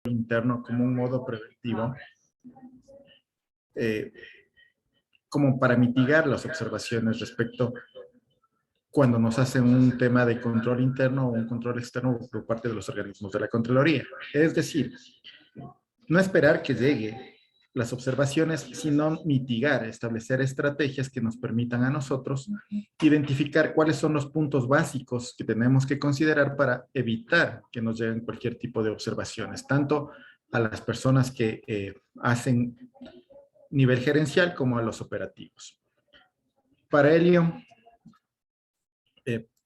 interno como un modo preventivo, eh, como para mitigar las observaciones respecto cuando nos hacen un tema de control interno o un control externo por parte de los organismos de la Contraloría. Es decir, no esperar que llegue las observaciones, sino mitigar, establecer estrategias que nos permitan a nosotros identificar cuáles son los puntos básicos que tenemos que considerar para evitar que nos lleguen cualquier tipo de observaciones, tanto a las personas que hacen nivel gerencial como a los operativos. Para ello,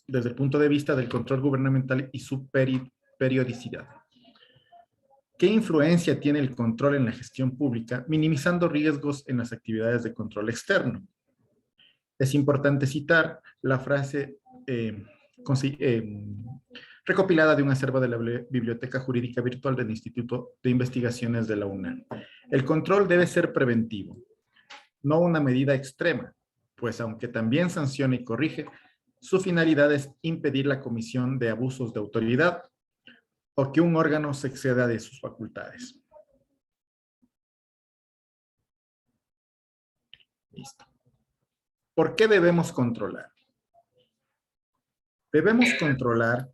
desde el punto de vista del control gubernamental y su periodicidad. ¿Qué influencia tiene el control en la gestión pública, minimizando riesgos en las actividades de control externo? Es importante citar la frase recopilada de un acervo de la Biblioteca Jurídica Virtual del Instituto de Investigaciones de la UNAM. El control debe ser preventivo, no una medida extrema, pues aunque también sanciona y corrige, su finalidad es impedir la comisión de abusos de autoridad o que un órgano se exceda de sus facultades. Listo. ¿Por qué debemos controlar? Debemos controlar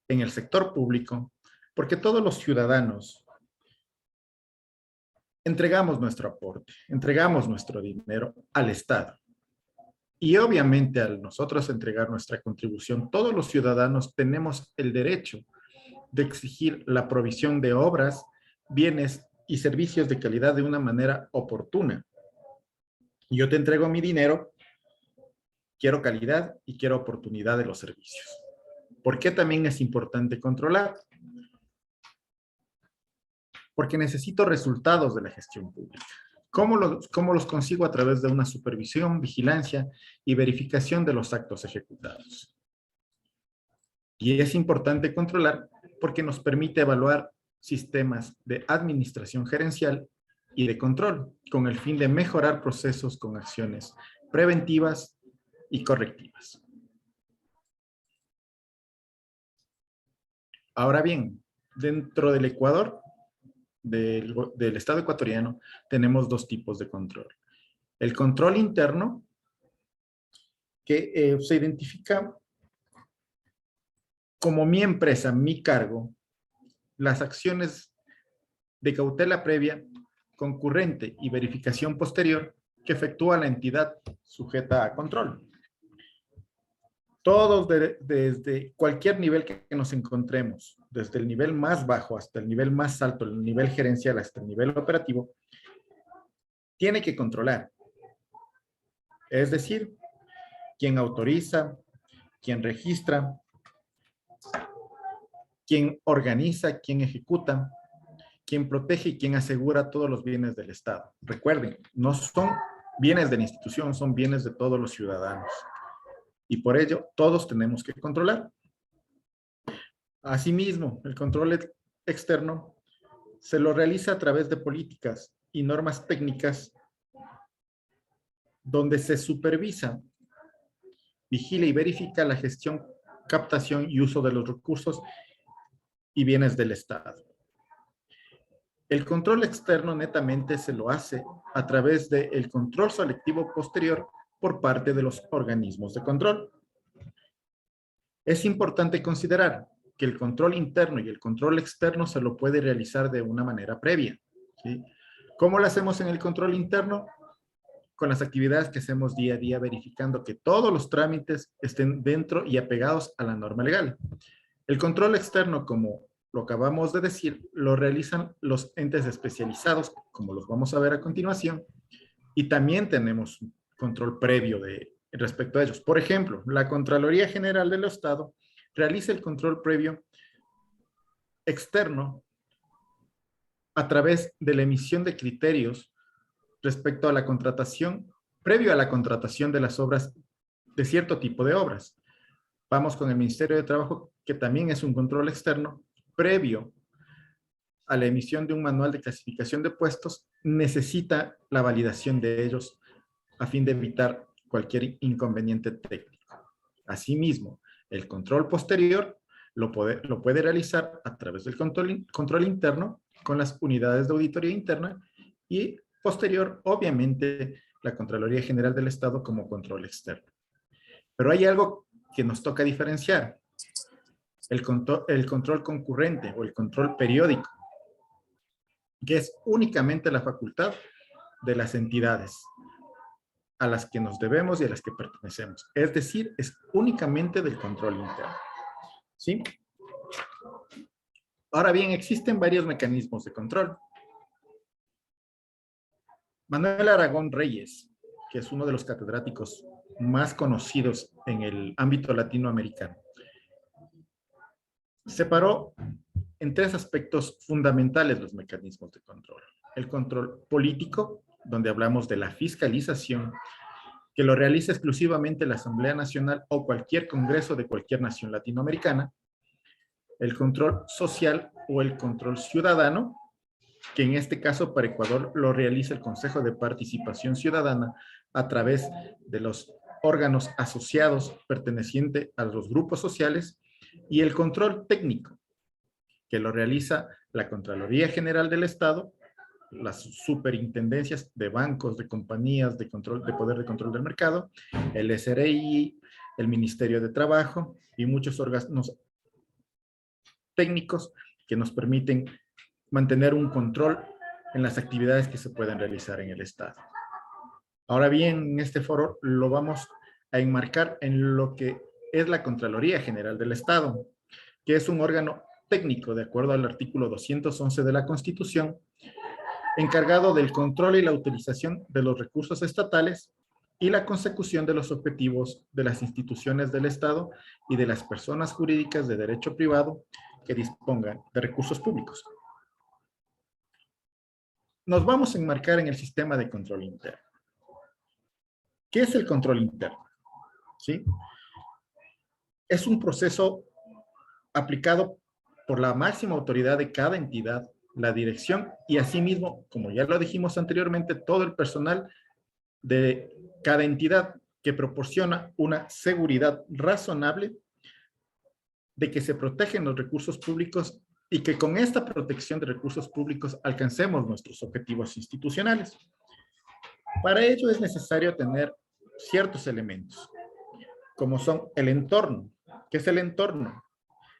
en el sector público porque todos los ciudadanos entregamos nuestro aporte, entregamos nuestro dinero al Estado. Y obviamente al nosotros entregar nuestra contribución, todos los ciudadanos tenemos el derecho de exigir la provisión de obras, bienes y servicios de calidad de una manera oportuna. Yo te entrego mi dinero, quiero calidad y quiero oportunidad de los servicios. ¿Por qué también es importante controlar? Porque necesito resultados de la gestión pública. ¿Cómo los consigo? A través de una supervisión, vigilancia y verificación de los actos ejecutados. Y es importante controlar porque nos permite evaluar sistemas de administración gerencial y de control con el fin de mejorar procesos con acciones preventivas y correctivas. Ahora bien, dentro del Ecuador, del Estado ecuatoriano, tenemos dos tipos de control. El control interno, que se identifica como mi empresa, mi cargo, las acciones de cautela previa, concurrente y verificación posterior que efectúa la entidad sujeta a control. Todos desde cualquier nivel que nos encontremos, desde el nivel más bajo hasta el nivel más alto, el nivel gerencial hasta el nivel operativo, tiene que controlar. Es decir, quien autoriza, quien registra, quien organiza, quien ejecuta, quien protege y quien asegura todos los bienes del Estado. Recuerden, no son bienes de la institución, son bienes de todos los ciudadanos. Y por ello, todos tenemos que controlar. Asimismo, el control externo se lo realiza a través de políticas y normas técnicas donde se supervisa, vigila y verifica la gestión, captación y uso de los recursos y bienes del Estado. El control externo netamente se lo hace a través del control selectivo posterior por parte de los organismos de control. Es importante considerar que el control interno y el control externo se lo puede realizar de una manera previa, ¿sí? ¿Cómo lo hacemos en el control interno? Con las actividades que hacemos día a día, verificando que todos los trámites estén dentro y apegados a la norma legal. El control externo, como lo acabamos de decir, lo realizan los entes especializados, como los vamos a ver a continuación, y también tenemos un control previo respecto a ellos. Por ejemplo, la Contraloría General del Estado realiza el control previo externo a través de la emisión de criterios respecto a la contratación, previo a la contratación de las obras, de cierto tipo de obras. Vamos con el Ministerio de Trabajo, que también es un control externo, previo a la emisión de un manual de clasificación de puestos, necesita la validación de ellos a fin de evitar cualquier inconveniente técnico. Asimismo, el control posterior lo puede realizar a través del control interno con las unidades de auditoría interna y posterior, obviamente, la Contraloría General del Estado como control externo. Pero hay algo que nos toca diferenciar. El control concurrente o el control periódico, que es únicamente la facultad de las entidades a las que nos debemos y a las que pertenecemos. Es decir, es únicamente del control interno. ¿Sí? Ahora bien, existen varios mecanismos de control. Manuel Aragón Reyes, que es uno de los catedráticos más conocidos en el ámbito latinoamericano, separó en tres aspectos fundamentales los mecanismos de control. El control político, donde hablamos de la fiscalización, que lo realiza exclusivamente la Asamblea Nacional o cualquier congreso de cualquier nación latinoamericana. El control social o el control ciudadano, que en este caso para Ecuador lo realiza el Consejo de Participación Ciudadana a través de los órganos asociados pertenecientes a los grupos sociales, y el control técnico, que lo realiza la Contraloría General del Estado, las superintendencias de bancos, de compañías, de poder de control del mercado, el SRI, el Ministerio de Trabajo y muchos órganos técnicos que nos permiten mantener un control en las actividades que se pueden realizar en el Estado. Ahora bien, en este foro lo vamos a enmarcar en lo que es la Contraloría General del Estado, que es un órgano técnico, de acuerdo al artículo 211 de la Constitución, encargado del control y la utilización de los recursos estatales y la consecución de los objetivos de las instituciones del Estado y de las personas jurídicas de derecho privado que dispongan de recursos públicos. Nos vamos a enmarcar en el sistema de control interno. ¿Qué es el control interno? ¿Sí? Es un proceso aplicado por la máxima autoridad de cada entidad, la dirección y asimismo, como ya lo dijimos anteriormente, todo el personal de cada entidad que proporciona una seguridad razonable de que se protegen los recursos públicos y que con esta protección de recursos públicos alcancemos nuestros objetivos institucionales. Para ello es necesario tener ciertos elementos, como son el entorno. ¿Qué es el entorno?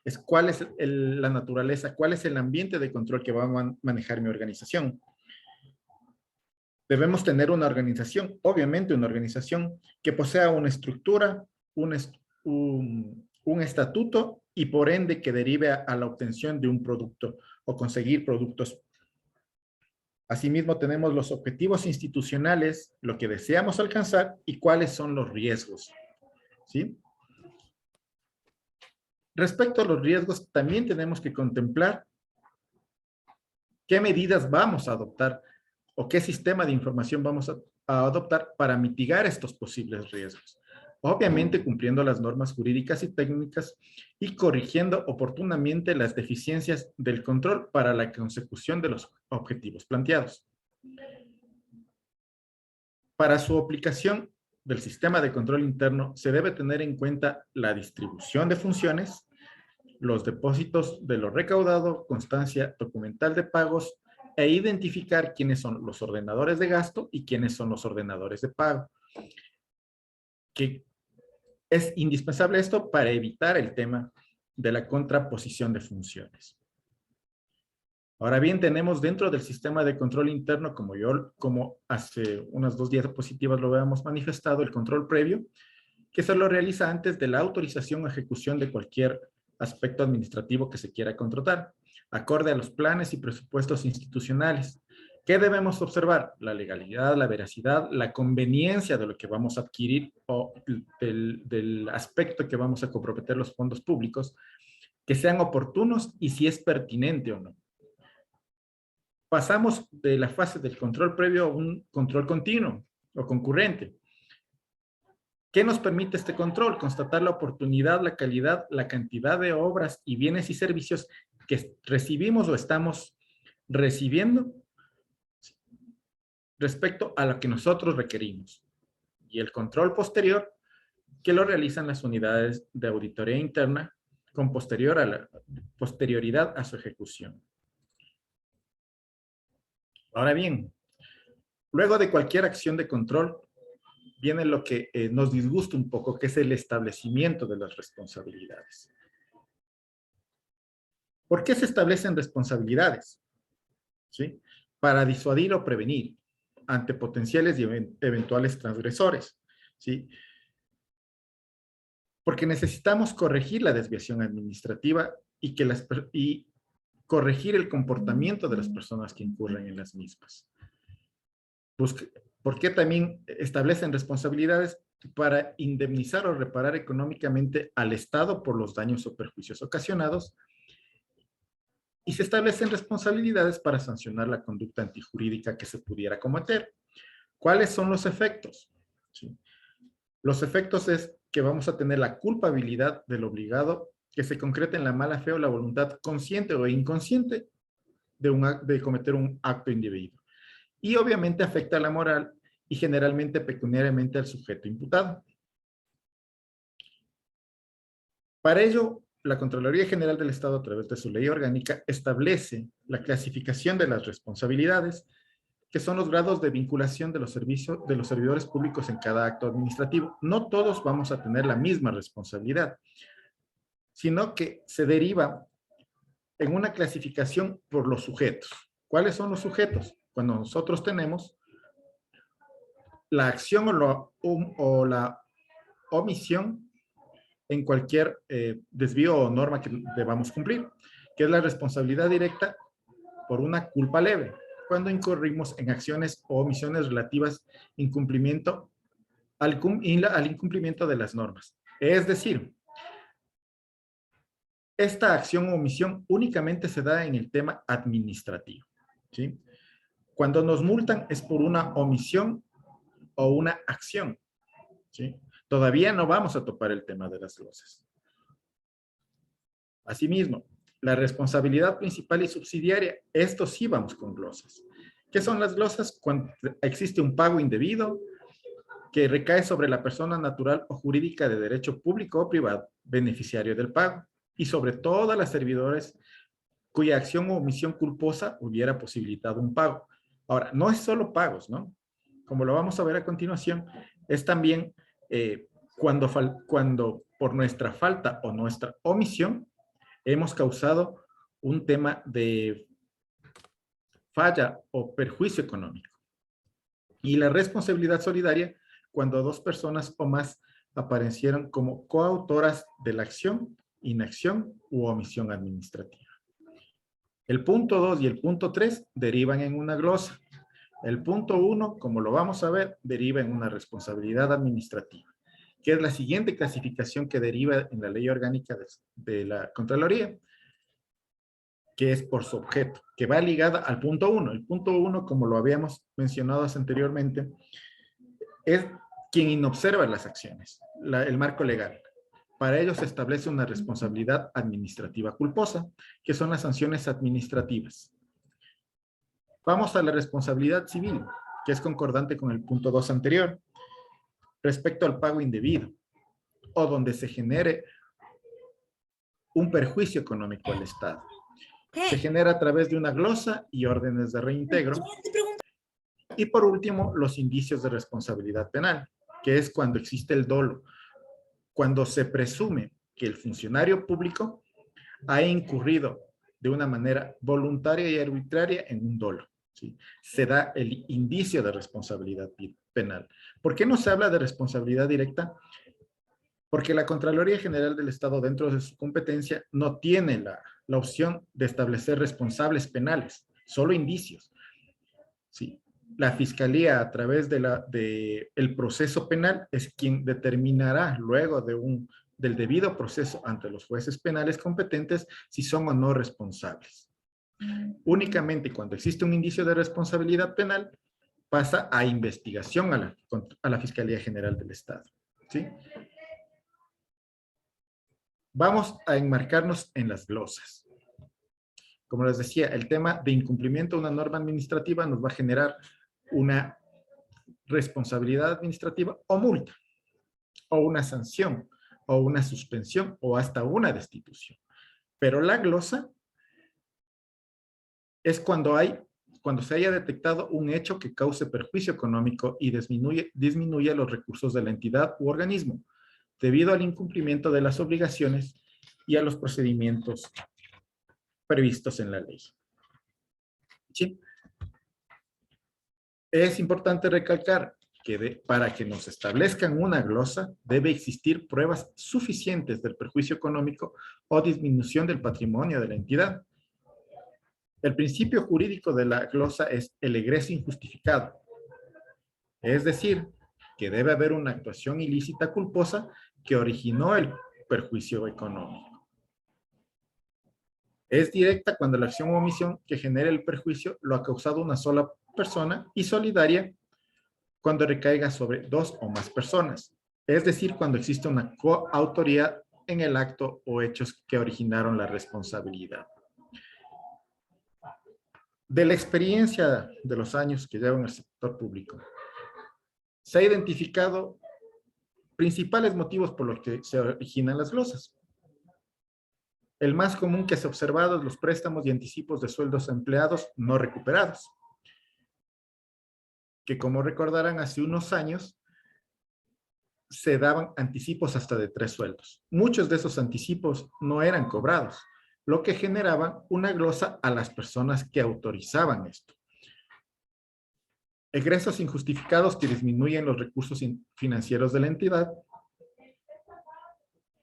Es cuál es la naturaleza, cuál es el ambiente de control que va a manejar mi organización. Debemos tener una organización, obviamente una organización que posea una estructura, un estatuto y por ende que derive a la obtención de un producto o conseguir productos. Asimismo, tenemos los objetivos institucionales, lo que deseamos alcanzar y cuáles son los riesgos. ¿Sí? Respecto a los riesgos, también tenemos que contemplar qué medidas vamos a adoptar o qué sistema de información vamos a adoptar para mitigar estos posibles riesgos. Obviamente cumpliendo las normas jurídicas y técnicas y corrigiendo oportunamente las deficiencias del control para la consecución de los objetivos planteados. Para su aplicación del sistema de control interno se debe tener en cuenta la distribución de funciones, los depósitos de lo recaudado, constancia documental de pagos e identificar quiénes son los ordenadores de gasto y quiénes son los ordenadores de pago. Que es indispensable esto para evitar el tema de la contraposición de funciones. Ahora bien, tenemos dentro del sistema de control interno, como hace unas 2 diapositivas lo habíamos manifestado, el control previo, que se lo realiza antes de la autorización o ejecución de cualquier aspecto administrativo que se quiera contratar, acorde a los planes y presupuestos institucionales. ¿Qué debemos observar? La legalidad, la veracidad, la conveniencia de lo que vamos a adquirir o del aspecto que vamos a comprometer los fondos públicos, que sean oportunos y si es pertinente o no. Pasamos de la fase del control previo a un control continuo o concurrente. ¿Qué nos permite este control? Constatar la oportunidad, la calidad, la cantidad de obras y bienes y servicios que recibimos o estamos recibiendo respecto a lo que nosotros requerimos. Y el control posterior, que lo realizan las unidades de auditoría interna con posterioridad a su ejecución. Ahora bien, luego de cualquier acción de control, viene lo que nos disgusta un poco, que es el establecimiento de las responsabilidades. ¿Por qué se establecen responsabilidades? ¿Sí? Para disuadir o prevenir ante potenciales y eventuales transgresores. ¿Sí? Porque necesitamos corregir la desviación administrativa y corregir el comportamiento de las personas que incurren en las mismas. ¿Por qué también establecen responsabilidades? Para indemnizar o reparar económicamente al Estado por los daños o perjuicios ocasionados, y se establecen responsabilidades para sancionar la conducta antijurídica que se pudiera cometer. ¿Cuáles son los efectos? ¿Sí? Los efectos es que vamos a tener la culpabilidad del obligado que se concreta en la mala fe o la voluntad consciente o inconsciente de cometer un acto indebido. Y obviamente afecta a la moral y generalmente pecuniariamente al sujeto imputado. Para ello, la Contraloría General del Estado, a través de su ley orgánica, establece la clasificación de las responsabilidades, que son los grados de vinculación de los servidores públicos en cada acto administrativo. No todos vamos a tener la misma responsabilidad, sino que se deriva en una clasificación por los sujetos. ¿Cuáles son los sujetos? Cuando nosotros tenemos la acción o la omisión en cualquier desvío o norma que debamos cumplir, que es la responsabilidad directa por una culpa leve, cuando incurrimos en acciones o omisiones relativas al incumplimiento de las normas. Es decir, esta acción o omisión únicamente se da en el tema administrativo, ¿sí? Cuando nos multan es por una omisión o una acción, ¿sí? Todavía no vamos a topar el tema de las glosas. Asimismo, la responsabilidad principal y subsidiaria, esto sí vamos con glosas. ¿Qué son las glosas? Cuando existe un pago indebido que recae sobre la persona natural o jurídica de derecho público o privado, beneficiario del pago, y sobre todas las servidores cuya acción o omisión culposa hubiera posibilitado un pago. Ahora, no es solo pagos, ¿no? Como lo vamos a ver a continuación, es también cuando por nuestra falta o nuestra omisión hemos causado un tema de falla o perjuicio económico. Y la responsabilidad solidaria, cuando dos personas o más aparecieron como coautoras de la acción, inacción u omisión administrativa. El punto 2 y el punto 3 derivan en una glosa. El punto 1, como lo vamos a ver, deriva en una responsabilidad administrativa, que es la siguiente clasificación que deriva en la ley orgánica de la Contraloría, que es por su objeto, que va ligada al punto 1. El punto 1, como lo habíamos mencionado anteriormente, es quien inobserva las acciones, el marco legal. Para ello se establece una responsabilidad administrativa culposa, que son las sanciones administrativas. Vamos a la responsabilidad civil, que es concordante con el punto 2 anterior, respecto al pago indebido, o donde se genere un perjuicio económico al Estado. Se genera a través de una glosa y órdenes de reintegro. Y por último, los indicios de responsabilidad penal, que es cuando existe el dolo, cuando se presume que el funcionario público ha incurrido de una manera voluntaria y arbitraria en un dolo, ¿sí? Se da el indicio de responsabilidad penal. ¿Por qué no se habla de responsabilidad directa? Porque la Contraloría General del Estado, dentro de su competencia, no tiene la opción de establecer responsables penales, solo indicios. Sí. La Fiscalía, a través del proceso penal, es quien determinará luego del debido proceso ante los jueces penales competentes si son o no responsables. Únicamente cuando existe un indicio de responsabilidad penal, pasa a investigación a la Fiscalía General del Estado, ¿sí? Vamos a enmarcarnos en las glosas. Como les decía, el tema de incumplimiento de una norma administrativa nos va a generar una responsabilidad administrativa o multa, o una sanción o una suspensión o hasta una destitución. Pero la glosa es cuando se haya detectado un hecho que cause perjuicio económico y disminuye los recursos de la entidad u organismo, debido al incumplimiento de las obligaciones y a los procedimientos previstos en la ley. ¿Sí? Es importante recalcar que para que nos establezcan una glosa, debe existir pruebas suficientes del perjuicio económico o disminución del patrimonio de la entidad. El principio jurídico de la glosa es el egreso injustificado. Es decir, que debe haber una actuación ilícita culposa que originó el perjuicio económico. Es directa cuando la acción o omisión que genere el perjuicio lo ha causado una sola persona y solidaria cuando recaiga sobre dos o más personas. Es decir, cuando existe una coautoría en el acto o hechos que originaron la responsabilidad. De la experiencia de los años que llevo en el sector público, se ha identificado principales motivos por los que se originan las glosas. El más común que se ha observado es los préstamos y anticipos de sueldos a empleados no recuperados, que como recordarán hace unos años se daban anticipos hasta de 3 sueldos. Muchos de esos anticipos no eran cobrados, lo que generaba una glosa a las personas que autorizaban esto. Egresos injustificados que disminuyen los recursos financieros de la entidad.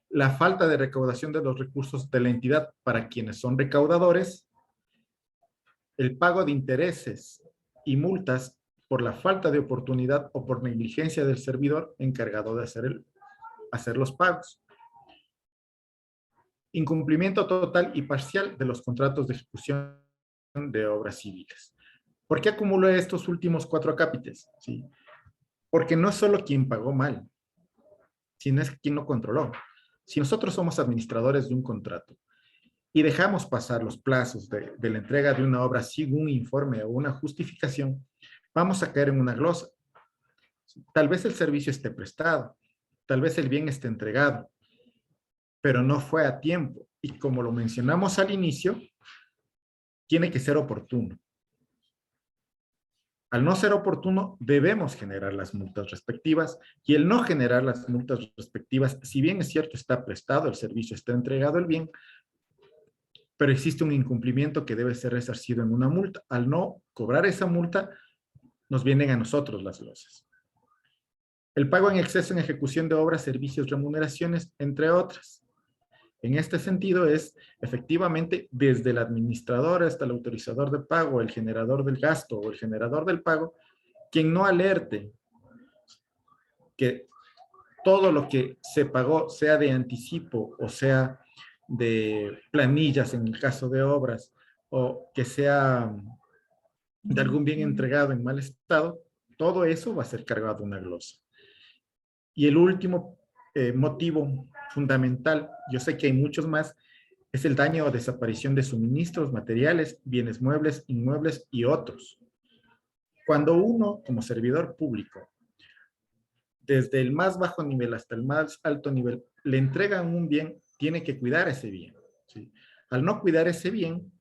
La falta de recaudación de los recursos de la entidad para quienes son recaudadores. El pago de intereses y multas por la falta de oportunidad o por negligencia del servidor encargado de hacer los pagos. Incumplimiento total y parcial de los contratos de ejecución de obras civiles. ¿Por qué acumulo estos últimos 4 acápites? ¿Sí? Porque no es solo quien pagó mal, sino es quien no controló. Si nosotros somos administradores de un contrato y dejamos pasar los plazos de la entrega de una obra sin un informe o una justificación, vamos a caer en una glosa. Tal vez el servicio esté prestado, tal vez el bien esté entregado, pero no fue a tiempo. Y como lo mencionamos al inicio, tiene que ser oportuno. Al no ser oportuno, debemos generar las multas respectivas, y el no generar las multas respectivas, si bien es cierto, está prestado el servicio, está entregado el bien, pero existe un incumplimiento que debe ser resarcido en una multa. Al no cobrar esa multa, nos vienen a nosotros las glosas. El pago en exceso en ejecución de obras, servicios, remuneraciones, entre otras. En este sentido es, efectivamente, desde el administrador hasta el autorizador de pago, el generador del gasto o el generador del pago, quien no alerte que todo lo que se pagó, sea de anticipo o sea de planillas en el caso de obras, o que sea de algún bien entregado en mal estado, todo eso va a ser cargado una glosa. Y el último motivo fundamental, yo sé que hay muchos más, es el daño o desaparición de suministros, materiales, bienes muebles, inmuebles y otros. Cuando uno, como servidor público, desde el más bajo nivel hasta el más alto nivel, le entregan un bien, tiene que cuidar ese bien, ¿sí? Al no cuidar ese bien,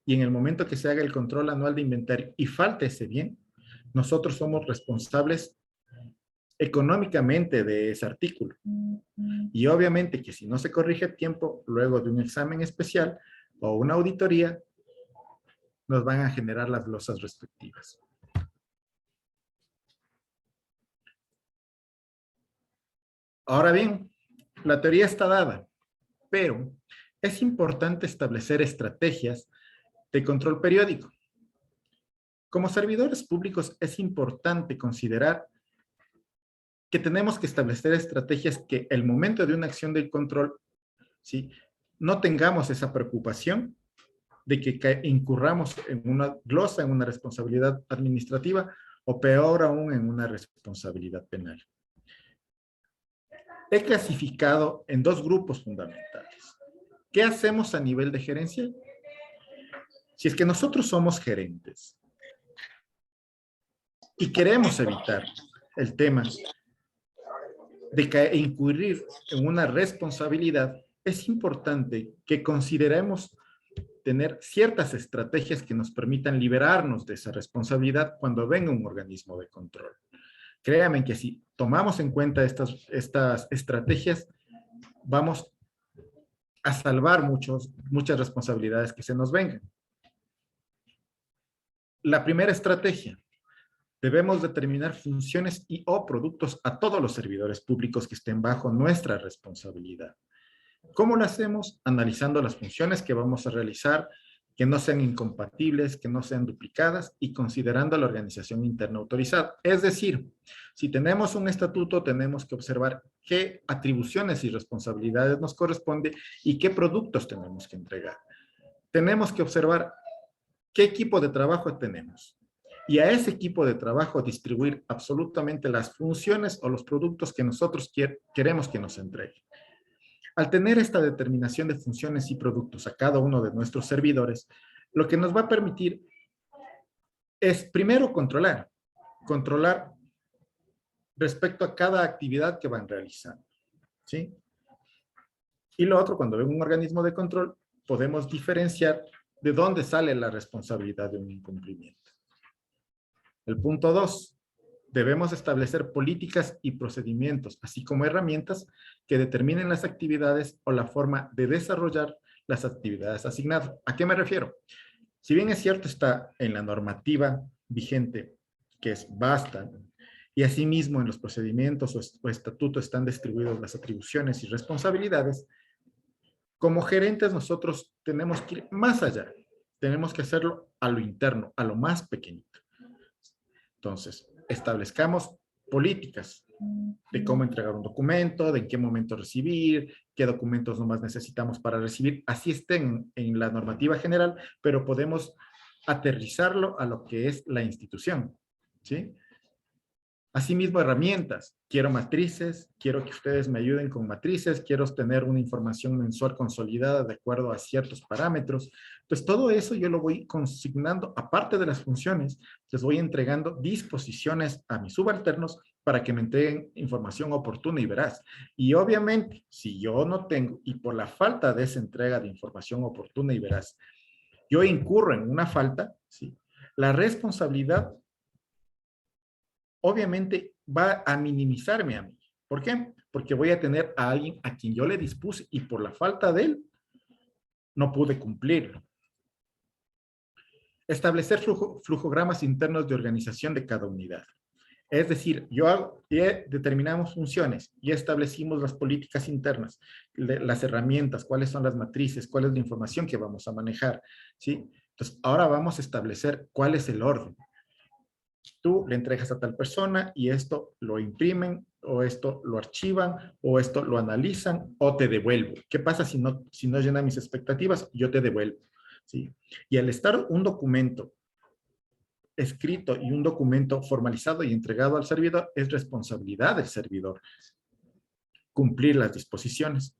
y en el momento que se haga el control anual de inventario y falte ese bien, nosotros somos responsables económicamente de ese artículo. Y obviamente que si no se corrige a tiempo, luego de un examen especial o una auditoría, nos van a generar las glosas respectivas. Ahora bien, la teoría está dada, pero es importante establecer estrategias de control periódico. Como servidores públicos es importante considerar que tenemos que establecer estrategias que el momento de una acción de control, ¿sí?, no tengamos esa preocupación de que incurramos en una glosa, en una responsabilidad administrativa, o peor aún, en una responsabilidad penal. He clasificado en 2 grupos fundamentales. ¿Qué hacemos a nivel de gerencia? Si es que nosotros somos gerentes y queremos evitar el tema incurrir en una responsabilidad, es importante que consideremos tener ciertas estrategias que nos permitan liberarnos de esa responsabilidad cuando venga un organismo de control. Créanme que si tomamos en cuenta estas estrategias, vamos a salvar muchas responsabilidades que se nos vengan. La primera estrategia: debemos determinar funciones y o productos a todos los servidores públicos que estén bajo nuestra responsabilidad. ¿Cómo lo hacemos? Analizando las funciones que vamos a realizar, que no sean incompatibles, que no sean duplicadas y considerando la organización interna autorizada. Es decir, si tenemos un estatuto, tenemos que observar qué atribuciones y responsabilidades nos corresponde y qué productos tenemos que entregar. Tenemos que observar qué equipo de trabajo tenemos y a ese equipo de trabajo distribuir absolutamente las funciones o los productos que nosotros queremos que nos entregue. Al tener esta determinación de funciones y productos a cada uno de nuestros servidores, lo que nos va a permitir es primero controlar respecto a cada actividad que van realizando, ¿sí? Y lo otro, cuando ven un organismo de control, podemos diferenciar de dónde sale la responsabilidad de un incumplimiento. El punto 2. Debemos establecer políticas y procedimientos, así como herramientas que determinen las actividades o la forma de desarrollar las actividades asignadas. ¿A qué me refiero? Si bien es cierto, está en la normativa vigente, que es vasta, y asimismo en los procedimientos o estatutos están distribuidas las atribuciones y responsabilidades, como gerentes nosotros tenemos que ir más allá. Tenemos que hacerlo a lo interno, a lo más pequeñito. Entonces, establezcamos políticas de cómo entregar un documento, de en qué momento recibir, qué documentos nomás necesitamos para recibir, así estén en la normativa general, pero podemos aterrizarlo a lo que es la institución, ¿sí? Asimismo, herramientas. Quiero matrices, quiero que ustedes me ayuden con matrices, quiero tener una información mensual consolidada de acuerdo a ciertos parámetros. Pues todo eso yo lo voy consignando, aparte de las funciones, les voy entregando disposiciones a mis subalternos para que me entreguen información oportuna y veraz. Y obviamente, si yo no tengo, y por la falta de esa entrega de información oportuna y veraz, yo incurro en una falta, ¿sí? La responsabilidad obviamente va a minimizarme a mí. ¿Por qué? Porque voy a tener a alguien a quien yo le dispuse y por la falta de él no pude cumplirlo. Establecer flujogramas internos de organización de cada unidad. Es decir, ya determinamos funciones, ya establecimos las políticas internas, las herramientas, cuáles son las matrices, cuál es la información que vamos a manejar, ¿sí? Entonces, ahora vamos a establecer cuál es el orden. Tú le entregas a tal persona y esto lo imprimen, o esto lo archivan, o esto lo analizan, o te devuelvo. ¿Qué pasa si no llena mis expectativas? Yo te devuelvo, ¿sí? Y al estar un documento escrito y un documento formalizado y entregado al servidor, es responsabilidad del servidor cumplir las disposiciones.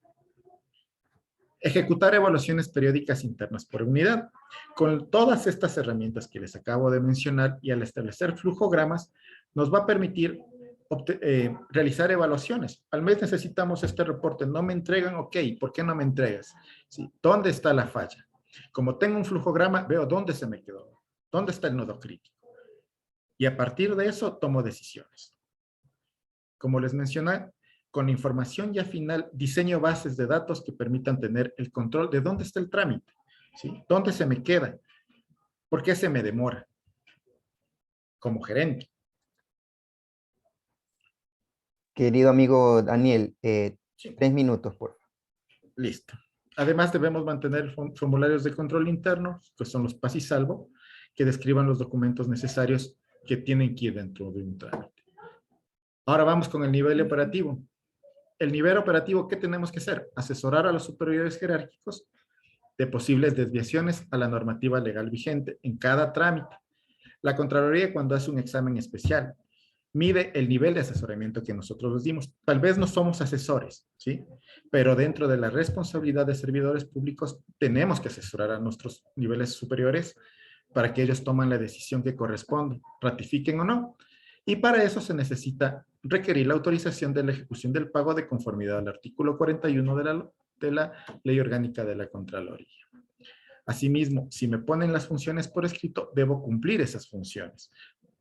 Ejecutar evaluaciones periódicas internas por unidad. Con todas estas herramientas que les acabo de mencionar y al establecer flujogramas, nos va a permitir realizar evaluaciones. Al mes necesitamos este reporte, no me entregan, ok, ¿por qué no me entregas? ¿Sí? ¿Dónde está la falla? Como tengo un flujograma, veo dónde se me quedó, dónde está el nodo crítico. Y a partir de eso tomo decisiones. Como les mencioné, con información ya final, diseño bases de datos que permitan tener el control de dónde está el trámite, ¿sí? ¿Dónde se me queda? ¿Por qué se me demora? Como gerente. Querido amigo Daniel, Sí. 3 minutos, por favor. Listo. Además, debemos mantener formularios de control interno, que son los pas y salvo, que describan los documentos necesarios que tienen que ir dentro de un trámite. Ahora vamos con el nivel operativo. El nivel operativo, ¿qué tenemos que hacer? Asesorar a los superiores jerárquicos de posibles desviaciones a la normativa legal vigente en cada trámite. La Contraloría, cuando hace un examen especial, mide el nivel de asesoramiento que nosotros les dimos. Tal vez no somos asesores, ¿sí? Pero dentro de la responsabilidad de servidores públicos, tenemos que asesorar a nuestros niveles superiores para que ellos tomen la decisión que corresponde, ratifiquen o no. Y para eso se necesita requerir la autorización de la ejecución del pago de conformidad al artículo 41 de la Ley Orgánica de la Contraloría. Asimismo, si me ponen las funciones por escrito, debo cumplir esas funciones,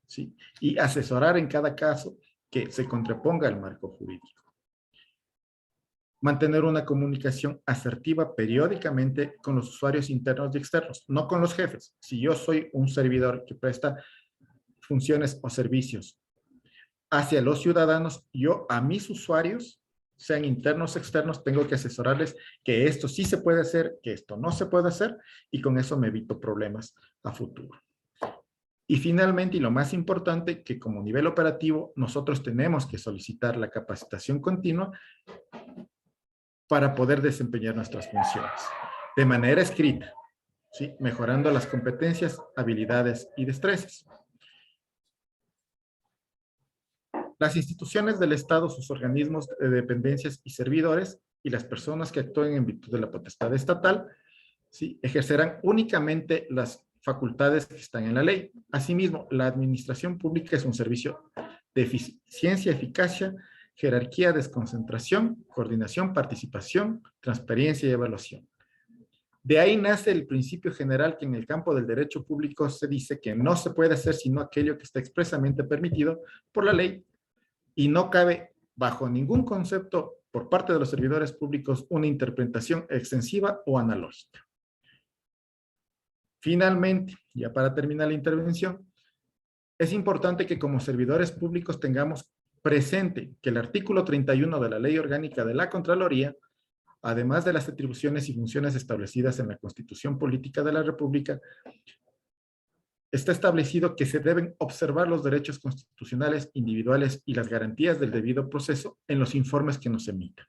¿sí? Y asesorar en cada caso que se contraponga al marco jurídico. Mantener una comunicación asertiva periódicamente con los usuarios internos y externos, no con los jefes. Si yo soy un servidor que presta funciones o servicios hacia los ciudadanos, yo a mis usuarios, sean internos o externos, tengo que asesorarles que esto sí se puede hacer, que esto no se puede hacer, y con eso me evito problemas a futuro. Y finalmente, y lo más importante, que como nivel operativo, nosotros tenemos que solicitar la capacitación continua para poder desempeñar nuestras funciones de manera escrita, ¿sí? Mejorando las competencias, habilidades y destrezas. Las instituciones del Estado, sus organismos de dependencias y servidores y las personas que actúen en virtud de la potestad estatal, ¿sí? Ejercerán únicamente las facultades que están en la ley. Asimismo, la administración pública es un servicio de eficiencia, eficacia, jerarquía, desconcentración, coordinación, participación, transparencia y evaluación. De ahí nace el principio general que en el campo del derecho público se dice que no se puede hacer sino aquello que está expresamente permitido por la ley y no cabe bajo ningún concepto por parte de los servidores públicos una interpretación extensiva o analógica. Finalmente, ya para terminar la intervención, es importante que como servidores públicos tengamos presente que el artículo 31 de la Ley Orgánica de la Contraloría, además de las atribuciones y funciones establecidas en la Constitución Política de la República, está establecido que se deben observar los derechos constitucionales individuales y las garantías del debido proceso en los informes que nos emitan.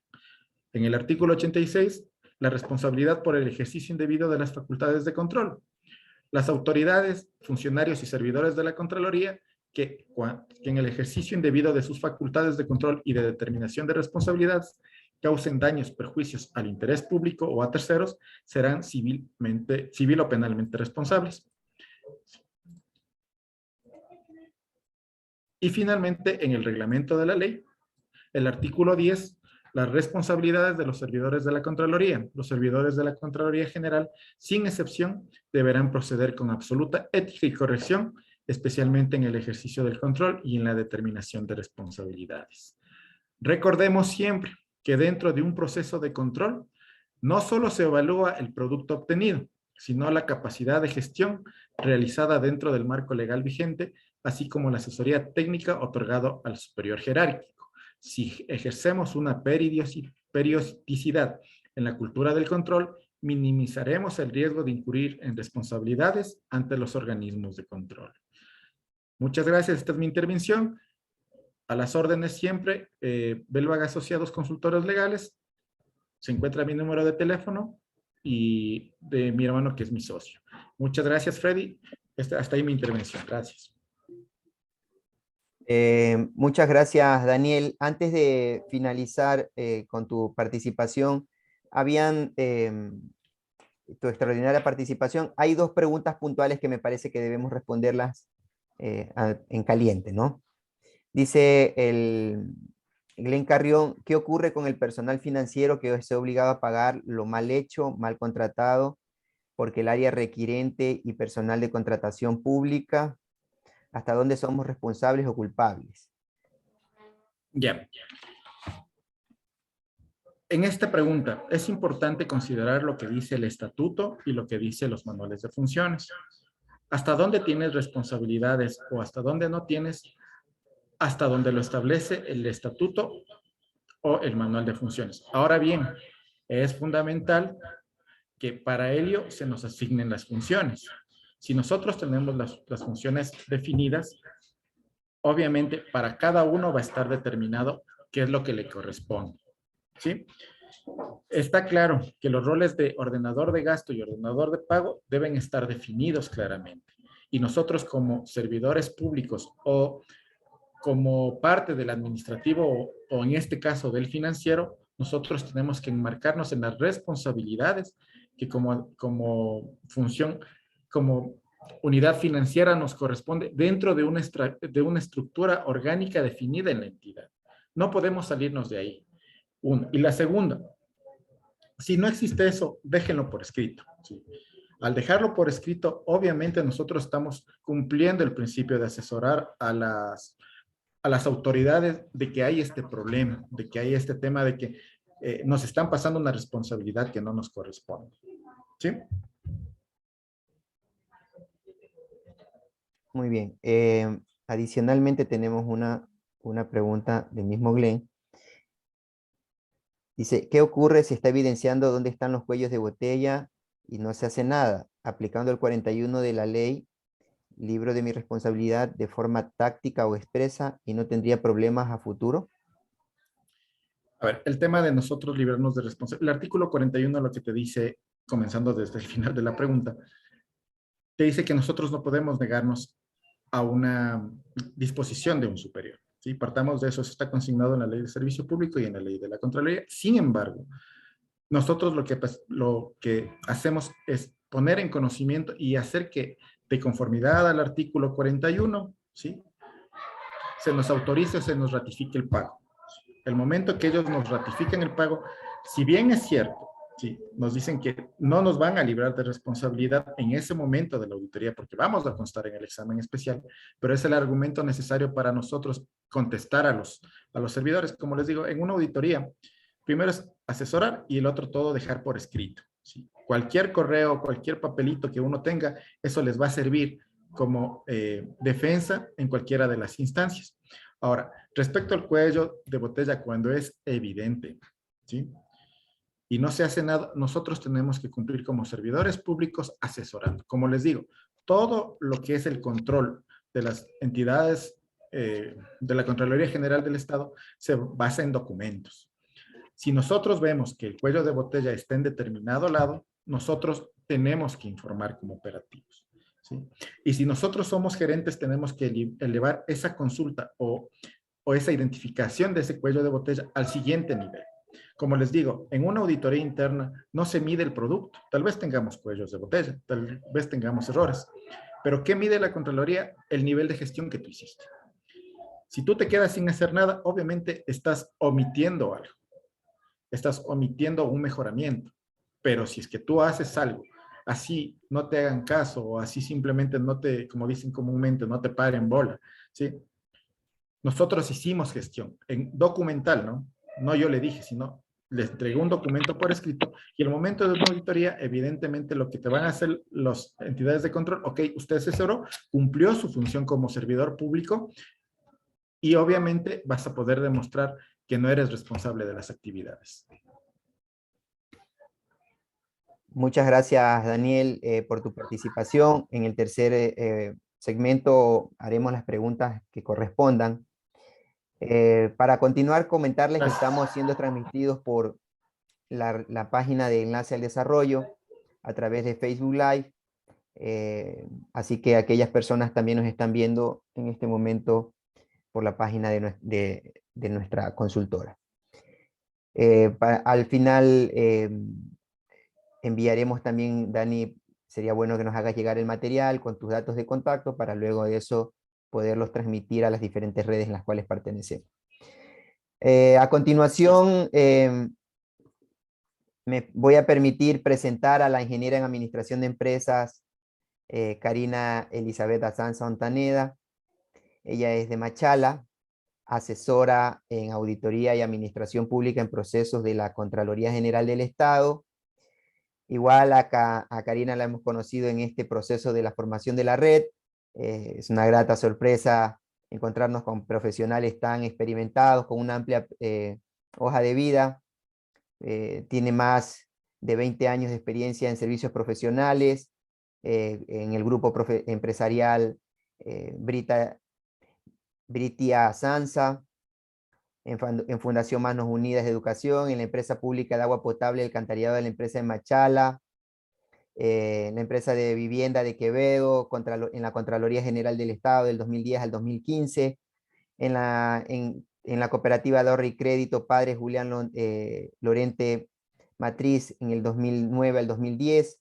En el artículo 86, la responsabilidad por el ejercicio indebido de las facultades de control. Las autoridades, funcionarios y servidores de la Contraloría que en el ejercicio indebido de sus facultades de control y de determinación de responsabilidades causen daños, perjuicios al interés público o a terceros, serán civil o penalmente responsables. Y finalmente, en el reglamento de la ley, el artículo 10, las responsabilidades de los servidores de la Contraloría. Los servidores de la Contraloría General, sin excepción, deberán proceder con absoluta ética y corrección, especialmente en el ejercicio del control y en la determinación de responsabilidades. Recordemos siempre que dentro de un proceso de control, no solo se evalúa el producto obtenido, sino la capacidad de gestión realizada dentro del marco legal vigente, así como la asesoría técnica otorgada al superior jerárquico. Si ejercemos una periodicidad en la cultura del control, minimizaremos el riesgo de incurrir en responsabilidades ante los organismos de control. Muchas gracias, esta es mi intervención. A las órdenes siempre, Belvag Asociados Consultores Legales, se encuentra mi número de teléfono y de mi hermano que es mi socio. Muchas gracias, Freddy. Hasta ahí mi intervención. Gracias. Muchas gracias, Daniel. Antes de finalizar con tu participación, tu extraordinaria participación, hay dos preguntas puntuales que me parece que debemos responderlas en caliente, ¿no? Dice Glenn Carrión, ¿qué ocurre con el personal financiero que esté obligado a pagar lo mal hecho, mal contratado, porque el área requirente y personal de contratación pública, hasta dónde somos responsables o culpables? Ya. En esta pregunta es importante considerar lo que dice el estatuto y lo que dice los manuales de funciones. ¿Hasta dónde tienes responsabilidades o hasta dónde no tienes? Hasta donde lo establece el estatuto o el manual de funciones. Ahora bien, es fundamental que para ello se nos asignen las funciones. Si nosotros tenemos las funciones definidas, obviamente para cada uno va a estar determinado qué es lo que le corresponde, ¿sí? Está claro que los roles de ordenador de gasto y ordenador de pago deben estar definidos claramente. Y nosotros como servidores públicos o como parte del administrativo o en este caso del financiero, nosotros tenemos que enmarcarnos en las responsabilidades que como función, como unidad financiera nos corresponde dentro de una estructura orgánica definida en la entidad. No podemos salirnos de ahí. Uno. Y la segunda, si no existe eso, déjenlo por escrito. ¿Sí? Al dejarlo por escrito, obviamente nosotros estamos cumpliendo el principio de asesorar a las autoridades de que hay este problema, de que hay este tema de que nos están pasando una responsabilidad que no nos corresponde. ¿Sí? Muy bien. Adicionalmente tenemos una pregunta del mismo Glenn. Dice, ¿qué ocurre si está evidenciando dónde están los cuellos de botella y no se hace nada? Aplicando el 41 de la ley, libro de mi responsabilidad de forma táctica o expresa y no tendría problemas a futuro. A ver, el tema de nosotros librarnos de responsabilidad. El artículo 41 lo que te dice, comenzando desde el final de la pregunta, te dice que nosotros no podemos negarnos a una disposición de un superior. ¿Sí? Partamos de eso, eso está consignado en la Ley de Servicio Público y en la Ley de la Contraloría. Sin embargo, nosotros lo que hacemos es poner en conocimiento y hacer que, de conformidad al artículo 41, ¿sí? Se nos autorice o se nos ratifique el pago. El momento que ellos nos ratifiquen el pago, si bien es cierto, sí, nos dicen que no nos van a librar de responsabilidad en ese momento de la auditoría, porque vamos a constar en el examen especial, pero es el argumento necesario para nosotros contestar a los servidores. Como les digo, en una auditoría, primero es asesorar y el otro todo dejar por escrito. ¿Sí? Cualquier correo, cualquier papelito que uno tenga, eso les va a servir como defensa en cualquiera de las instancias. Ahora, respecto al cuello de botella, cuando es evidente, ¿sí? Y no se hace nada, nosotros tenemos que cumplir como servidores públicos asesorando. Como les digo, todo lo que es el control de las entidades de la Contraloría General del Estado se basa en documentos. Si nosotros vemos que el cuello de botella está en determinado lado, nosotros tenemos que informar como operativos. ¿Sí? Y si nosotros somos gerentes, tenemos que elevar esa consulta o esa identificación de ese cuello de botella al siguiente nivel. Como les digo, en una auditoría interna no se mide el producto. Tal vez tengamos cuellos de botella, tal vez tengamos errores. Pero ¿qué mide la Contraloría? El nivel de gestión que tú hiciste. Si tú te quedas sin hacer nada, obviamente estás omitiendo algo. Estás omitiendo un mejoramiento. Pero si es que tú haces algo, así no te hagan caso o así simplemente no te, como dicen comúnmente, no te paren bola, ¿sí? Nosotros hicimos gestión en documental, ¿no? No yo le dije, sino les entregué un documento por escrito y el momento de una auditoría, evidentemente lo que te van a hacer las entidades de control, ok, usted asesoró, cumplió su función como servidor público y obviamente vas a poder demostrar que no eres responsable de las actividades. Muchas gracias, Daniel, por tu participación. En el tercer segmento haremos las preguntas que correspondan. Para continuar, comentarles que estamos siendo transmitidos por la página de Enlace al Desarrollo a través de Facebook Live. Así que aquellas personas también nos están viendo en este momento por la página de nuestra consultora. Al final enviaremos también, Dani, sería bueno que nos hagas llegar el material con tus datos de contacto para luego de eso poderlos transmitir a las diferentes redes en las cuales pertenecemos. A continuación, me voy a permitir presentar a la ingeniera en Administración de Empresas, Karina Elizabeth Azanza Ontaneda. Ella es de Machala, asesora en Auditoría y Administración Pública en procesos de la Contraloría General del Estado. Igual a Karina la hemos conocido en este proceso de la formación de la red. Es una grata sorpresa encontrarnos con profesionales tan experimentados, con una amplia hoja de vida. Tiene más de 20 años de experiencia en servicios profesionales, en el grupo empresarial Britia Sansa, en Fundación Manos Unidas de Educación, en la empresa pública de agua potable y alcantarillado de la empresa de Machala, en la empresa de vivienda de Quevedo, en la Contraloría General del Estado del 2010 al 2015, en la cooperativa de ahorro y crédito Padre Julián Lorente Matriz en el 2009 al 2010,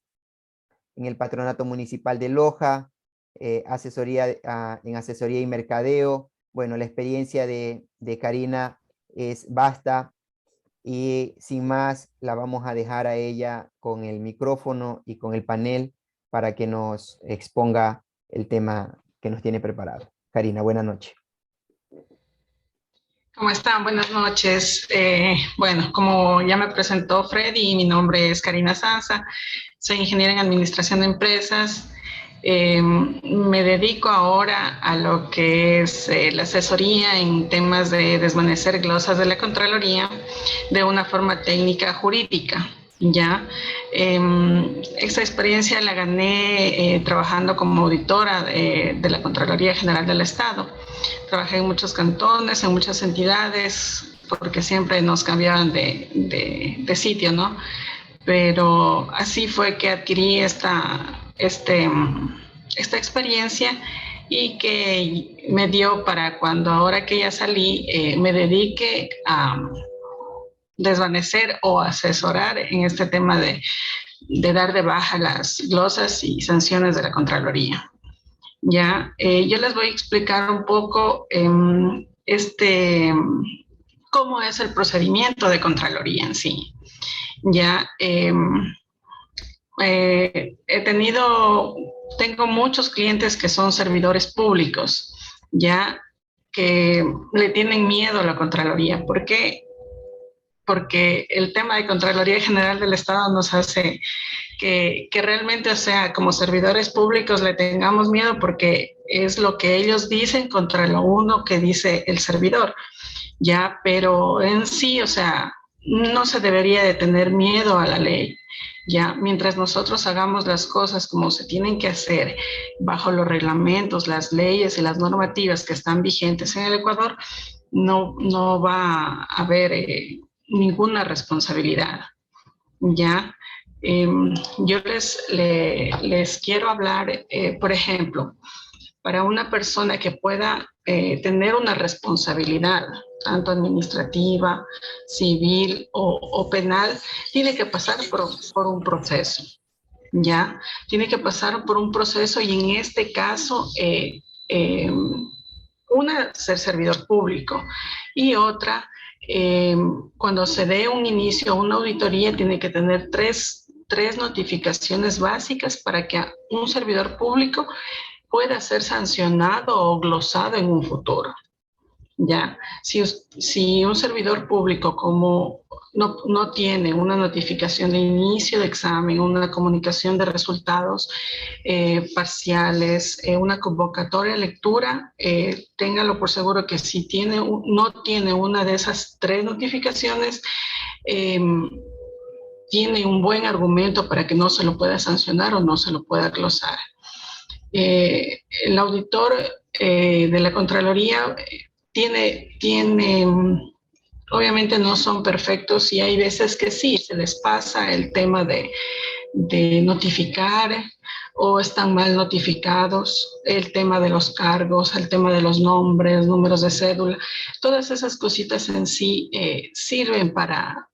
en el Patronato Municipal de Loja, en asesoría y mercadeo. Bueno, la experiencia de Karina es vasta y sin más la vamos a dejar a ella con el micrófono y con el panel para que nos exponga el tema que nos tiene preparado. Karina, buenas noches. ¿Cómo están? Buenas noches. Bueno, como ya me presentó Freddy, mi nombre es Karina Sanza, soy ingeniera en administración de empresas. Me dedico ahora a lo que es la asesoría en temas de desvanecer glosas de la Contraloría de una forma técnica jurídica. Ya, esta experiencia la gané trabajando como auditora de la Contraloría General del Estado. Trabajé en muchos cantones, en muchas entidades, porque siempre nos cambiaban de sitio, ¿no? Pero así fue que adquirí esta experiencia y que me dio para cuando ahora que ya salí, me dedique a desvanecer o asesorar en este tema de dar de baja las glosas y sanciones de la Contraloría. Ya, yo les voy a explicar un poco cómo es el procedimiento de Contraloría en sí. Ya, tengo muchos clientes que son servidores públicos, ya, que le tienen miedo a la Contraloría. ¿Por qué? Porque el tema de Contraloría General del Estado nos hace que realmente, o sea, como servidores públicos le tengamos miedo porque es lo que ellos dicen contra lo uno que dice el servidor, ya, pero en sí, o sea, no se debería de tener miedo a la ley, ya, mientras nosotros hagamos las cosas como se tienen que hacer, bajo los reglamentos, las leyes y las normativas que están vigentes en el Ecuador, no va a haber ninguna responsabilidad, ya. Yo les quiero hablar, por ejemplo, para una persona que pueda tener una responsabilidad, tanto administrativa, civil o penal, tiene que pasar por un proceso, ¿ya? Tiene que pasar por un proceso y en este caso, una, ser servidor público y otra, cuando se dé un inicio a una auditoría, tiene que tener tres notificaciones básicas para que un servidor público pueda ser sancionado o glosado en un futuro. Ya, si un servidor público como no tiene una notificación de inicio de examen, una comunicación de resultados parciales, una convocatoria de lectura, téngalo por seguro que si no tiene una de esas tres notificaciones, tiene un buen argumento para que no se lo pueda sancionar o no se lo pueda glosar. El auditor de la Contraloría obviamente no son perfectos y hay veces que sí, se les pasa el tema de notificar o están mal notificados, el tema de los cargos, el tema de los nombres, números de cédula, todas esas cositas en sí sirven para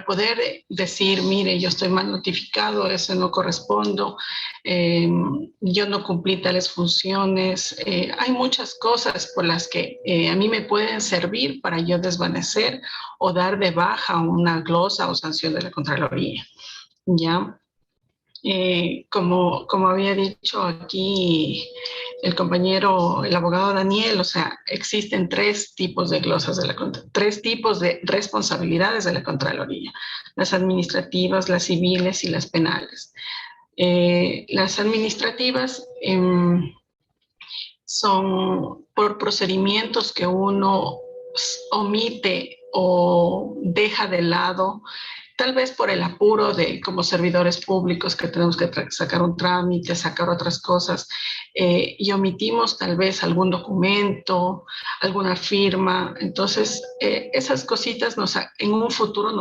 poder decir, mire, yo estoy mal notificado, eso no correspondo, yo no cumplí tales funciones. Hay muchas cosas por las que a mí me pueden servir para yo desvanecer o dar de baja una glosa o sanción de la Contraloría, ¿ya? Como había dicho aquí el compañero, el abogado Daniel, o sea, existen tres tipos de glosas tres tipos de responsabilidades de la Contraloría: las administrativas, las civiles y las penales. Las administrativas son por procedimientos que uno omite o deja de lado, tal vez por el apuro de como servidores públicos que tenemos que sacar un trámite, sacar otras cosas, y omitimos tal vez algún documento, alguna firma. Entonces, esas cositas en un futuro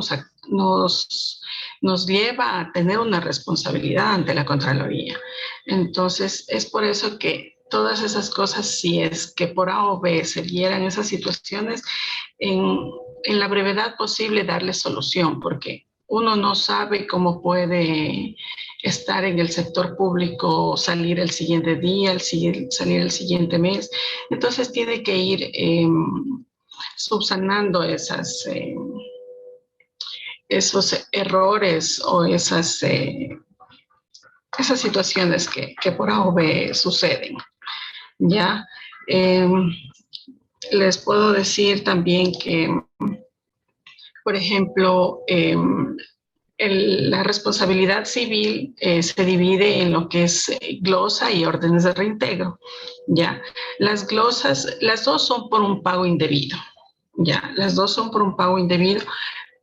nos lleva a tener una responsabilidad ante la Contraloría. Entonces, es por eso que todas esas cosas, si es que por A o B se dieran esas situaciones, en la brevedad posible darle solución, porque uno no sabe cómo puede estar en el sector público, salir el siguiente día, salir el siguiente mes. Entonces tiene que ir subsanando esos errores o esas situaciones que por A o B suceden. Ya les puedo decir también que, por ejemplo, la responsabilidad civil se divide en lo que es glosa y órdenes de reintegro. Ya, las glosas, las dos son por un pago indebido. Ya, las dos son por un pago indebido,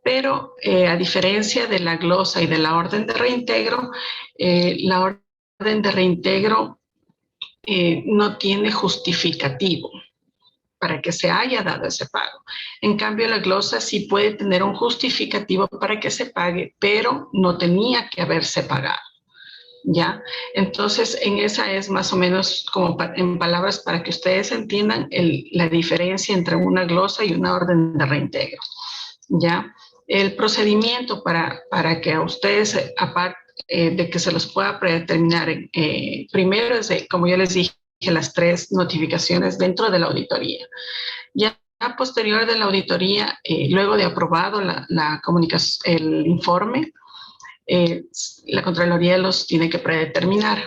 pero a diferencia de la glosa y de la orden de reintegro, la orden de reintegro no tiene justificativo para que se haya dado ese pago. En cambio, la glosa sí puede tener un justificativo para que se pague, pero no tenía que haberse pagado. ¿Ya? Entonces, en esa es más o menos como en palabras para que ustedes entiendan la diferencia entre una glosa y una orden de reintegro. ¿Ya? El procedimiento para que a ustedes, aparte de que se los pueda predeterminar, primero es, como yo les dije, las 3 notificaciones dentro de la auditoría. Ya a posterior de la auditoría, luego de aprobado la comunicación, el informe, la Contraloría los tiene que predeterminar,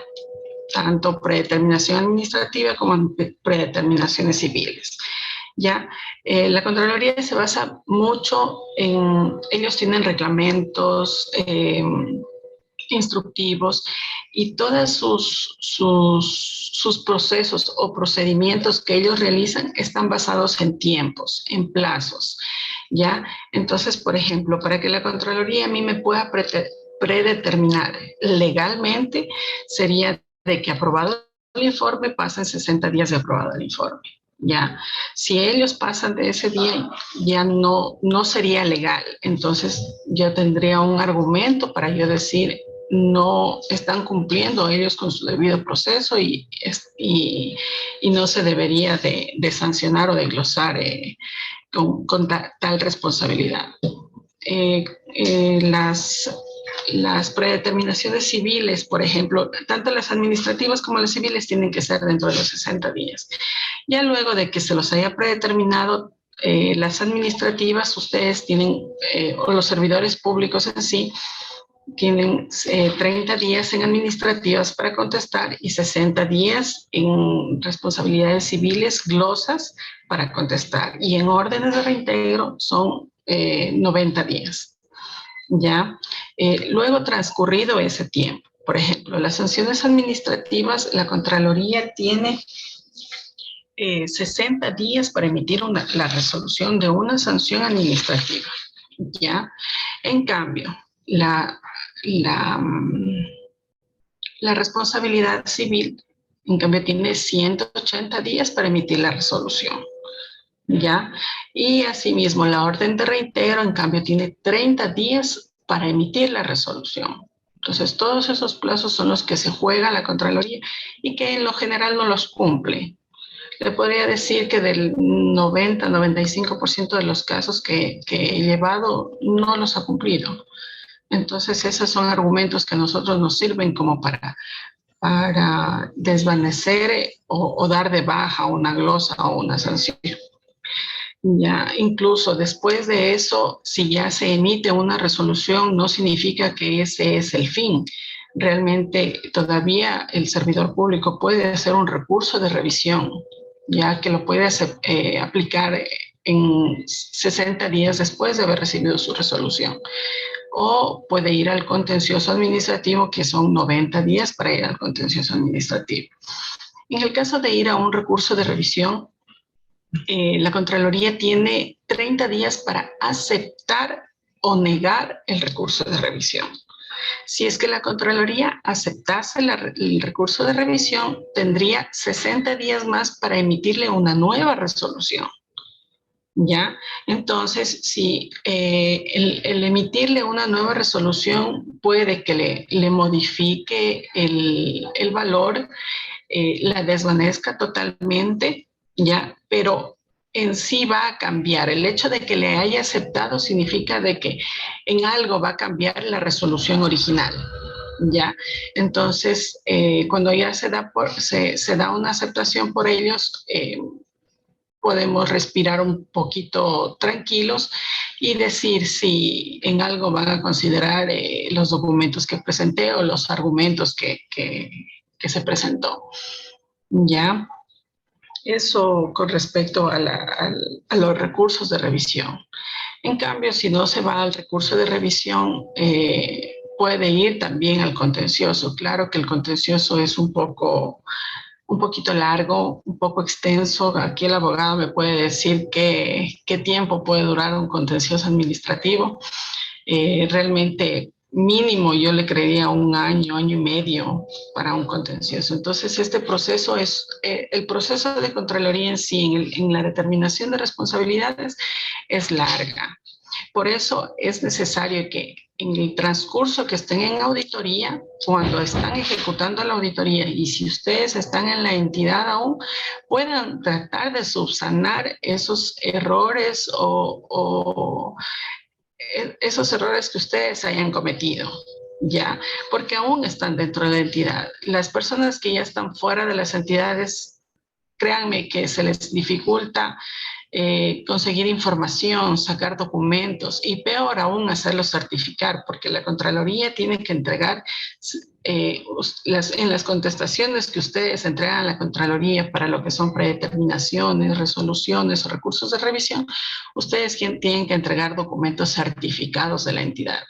tanto predeterminación administrativa como predeterminaciones civiles. Ya, la Contraloría se basa mucho ellos tienen reglamentos instructivos y todos sus procesos o procedimientos que ellos realizan están basados en tiempos, en plazos, ¿ya? Entonces, por ejemplo, para que la Contraloría a mí me pueda predeterminar legalmente, sería de que aprobado el informe, pasen 60 días de aprobado el informe. Ya, si ellos pasan de ese día, ya no sería legal. Entonces, yo tendría un argumento para yo decir, no están cumpliendo ellos con su debido proceso y no se debería de sancionar o de glosar con tal responsabilidad. Las predeterminaciones civiles, por ejemplo, tanto las administrativas como las civiles tienen que ser dentro de los 60 días. Ya luego de que se los haya predeterminado, las administrativas, ustedes tienen, o los servidores públicos en sí, tienen 30 días en administrativas para contestar y 60 días en responsabilidades civiles, glosas, para contestar. Y en órdenes de reintegro son 90 días. ¿Ya? Luego transcurrido ese tiempo, por ejemplo, las sanciones administrativas, la Contraloría tiene 60 días para emitir la resolución de una sanción administrativa. ¿Ya? En cambio, la responsabilidad civil, en cambio, tiene 180 días para emitir la resolución. ¿Ya? Y asimismo, la orden de reintegro, en cambio, tiene 30 días para emitir la resolución. Entonces, todos esos plazos son los que se juega la Contraloría y que en lo general no los cumple. Le podría decir que del 90-95% de los casos que he llevado no los ha cumplido. Entonces, esos son argumentos que a nosotros nos sirven como para desvanecer o dar de baja una glosa o una sanción. Ya, incluso después de eso, si ya se emite una resolución, no significa que ese es el fin. Realmente todavía el servidor público puede hacer un recurso de revisión, ya que lo puede aplicar en 60 días después de haber recibido su resolución. O puede ir al contencioso administrativo, que son 90 días para ir al contencioso administrativo. En el caso de ir a un recurso de revisión, la Contraloría tiene 30 días para aceptar o negar el recurso de revisión. Si es que la Contraloría aceptase el recurso de revisión, tendría 60 días más para emitirle una nueva resolución. ¿Ya? Entonces, si el emitirle una nueva resolución puede que le modifique el valor, la desvanezca totalmente, ¿ya? Pero en sí va a cambiar. El hecho de que le haya aceptado significa de que en algo va a cambiar la resolución original, ¿ya? Entonces, cuando ya se da una aceptación por ellos, podemos respirar un poquito tranquilos y decir si en algo van a considerar los documentos que presenté o los argumentos que se presentó. ¿Ya? Eso con respecto a los recursos de revisión. En cambio, si no se va al recurso de revisión, puede ir también al contencioso. Claro que el contencioso es un poquito largo, un poco extenso. Aquí el abogado me puede decir qué tiempo puede durar un contencioso administrativo. Realmente mínimo yo le creería 1 año, año y medio para un contencioso. Entonces este proceso es, el proceso de Contraloría en sí, en la determinación de responsabilidades es larga. Por eso es necesario que en el transcurso que estén en auditoría, cuando están ejecutando la auditoría y si ustedes están en la entidad aún, puedan tratar de subsanar esos errores o esos errores que ustedes hayan cometido, ¿ya? Porque aún están dentro de la entidad. Las personas que ya están fuera de las entidades, créanme que se les dificulta conseguir información, sacar documentos y peor aún hacerlos certificar, porque la Contraloría tiene que entregar en las contestaciones que ustedes entregan a la Contraloría para lo que son predeterminaciones, resoluciones o recursos de revisión, ustedes tienen que entregar documentos certificados de la entidad,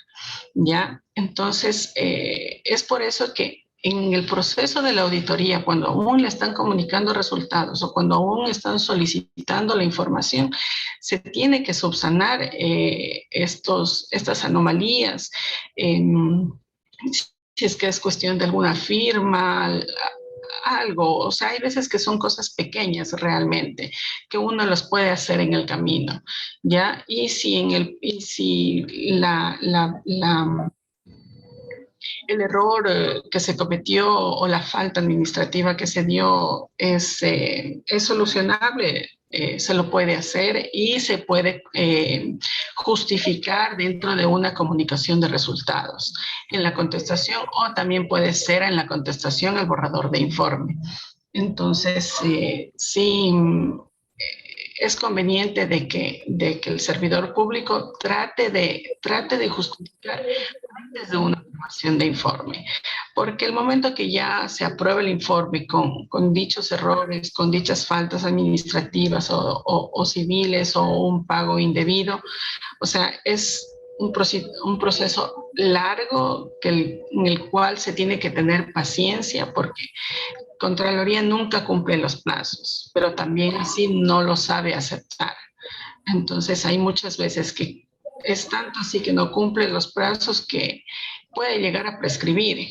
¿ya? Entonces, es por eso que en el proceso de la auditoría, cuando aún le están comunicando resultados o cuando aún están solicitando la información, se tiene que subsanar estas anomalías. Si es que es cuestión de alguna firma, algo, o sea, hay veces que son cosas pequeñas realmente, que uno los puede hacer en el camino, ¿ya? Y si el error que se cometió o la falta administrativa que se dio es solucionable, se lo puede hacer y se puede justificar dentro de una comunicación de resultados en la contestación o también puede ser en la contestación al borrador de informe. Entonces, sí, es conveniente de que el servidor público trate de justificar antes de una aprobación de informe, porque el momento que ya se aprueba el informe con dichos errores, con dichas faltas administrativas o civiles o un pago indebido, o sea, es un proceso largo en el cual se tiene que tener paciencia porque Contraloría nunca cumple los plazos, pero también así no lo sabe aceptar. Entonces hay muchas veces que es tanto así que no cumple los plazos que puede llegar a prescribir.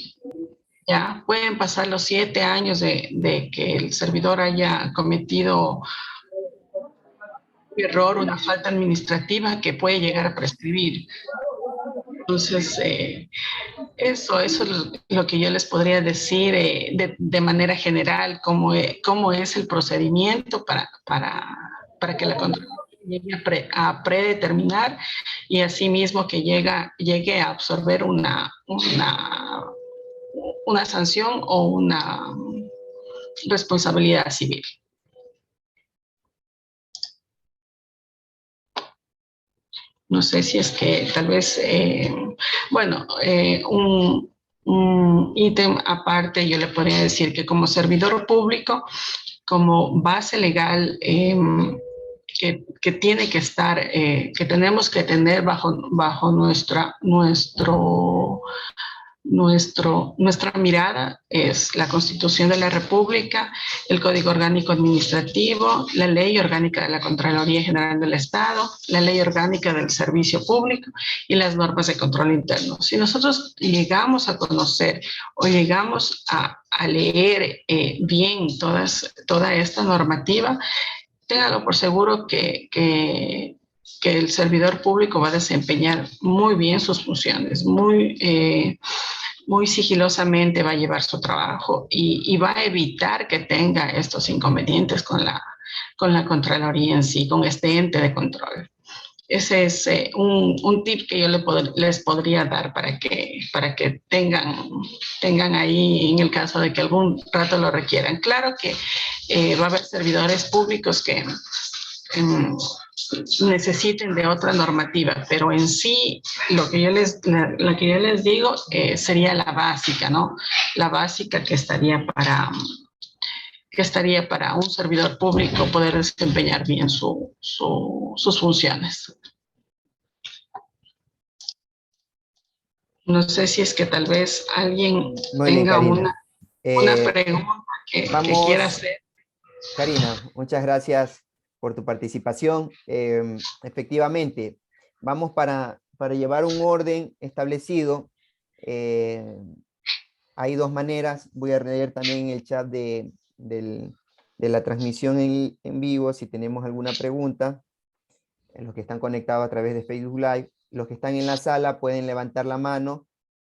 Ya pueden pasar los 7 años de que el servidor haya cometido un error, una falta administrativa que puede llegar a prescribir. Entonces, eso es lo que yo les podría decir de manera general, cómo es el procedimiento para que la Contraloría llegue a predeterminar y asimismo que llegue a absorber una sanción o una responsabilidad civil. No sé si es que tal vez, un ítem aparte, yo le podría decir que como servidor público, como base legal que tiene que estar, que tenemos que tener bajo nuestra mirada es la Constitución de la República, el Código Orgánico Administrativo, la Ley Orgánica de la Contraloría General del Estado, la Ley Orgánica del Servicio Público y las normas de control interno. Si nosotros llegamos a conocer o llegamos a leer bien toda esta normativa, téngalo por seguro que el servidor público va a desempeñar muy bien sus funciones, muy sigilosamente va a llevar su trabajo y va a evitar que tenga estos inconvenientes con la Contraloría en sí, con este ente de control. ese es un tip que yo les podría dar para que tengan ahí en el caso de que algún rato lo requieran. Claro que va a haber servidores públicos que necesiten de otra normativa, pero en sí lo que yo les digo sería la básica, ¿no? La básica que estaría para un servidor público poder desempeñar bien sus funciones. No sé si es que tal vez alguien Muy bien, tenga Karina. una pregunta que quiera hacer. Karina, muchas gracias por tu participación. Efectivamente, vamos para llevar un orden establecido. Hay dos maneras. Voy a leer también en el chat de la transmisión en vivo si tenemos alguna pregunta. Los que están conectados a través de Facebook Live, los que están en la sala pueden levantar la mano,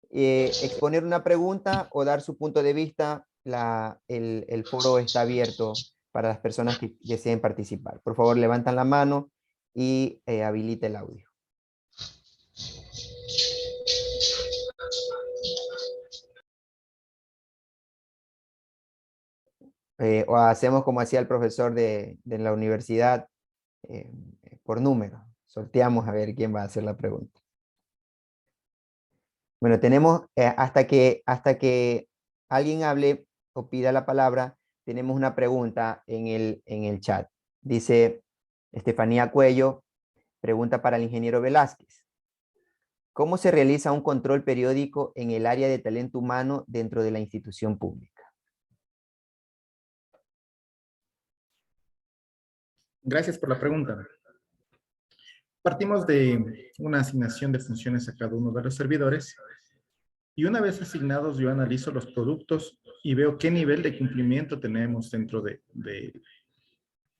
exponer una pregunta o dar su punto de vista. El foro está abierto para las personas que deseen participar. Por favor, levantan la mano y habilita el audio. O hacemos como hacía el profesor de la universidad, por número. Sorteamos a ver quién va a hacer la pregunta. Bueno, tenemos hasta que alguien hable o pida la palabra, tenemos una pregunta en el chat. Dice Estefanía Cuello, pregunta para el ingeniero Velázquez. ¿Cómo se realiza un control periódico en el área de talento humano dentro de la institución pública? Gracias por la pregunta. Partimos de una asignación de funciones a cada uno de los servidores y una vez asignados yo analizo los productos y veo qué nivel de cumplimiento tenemos dentro de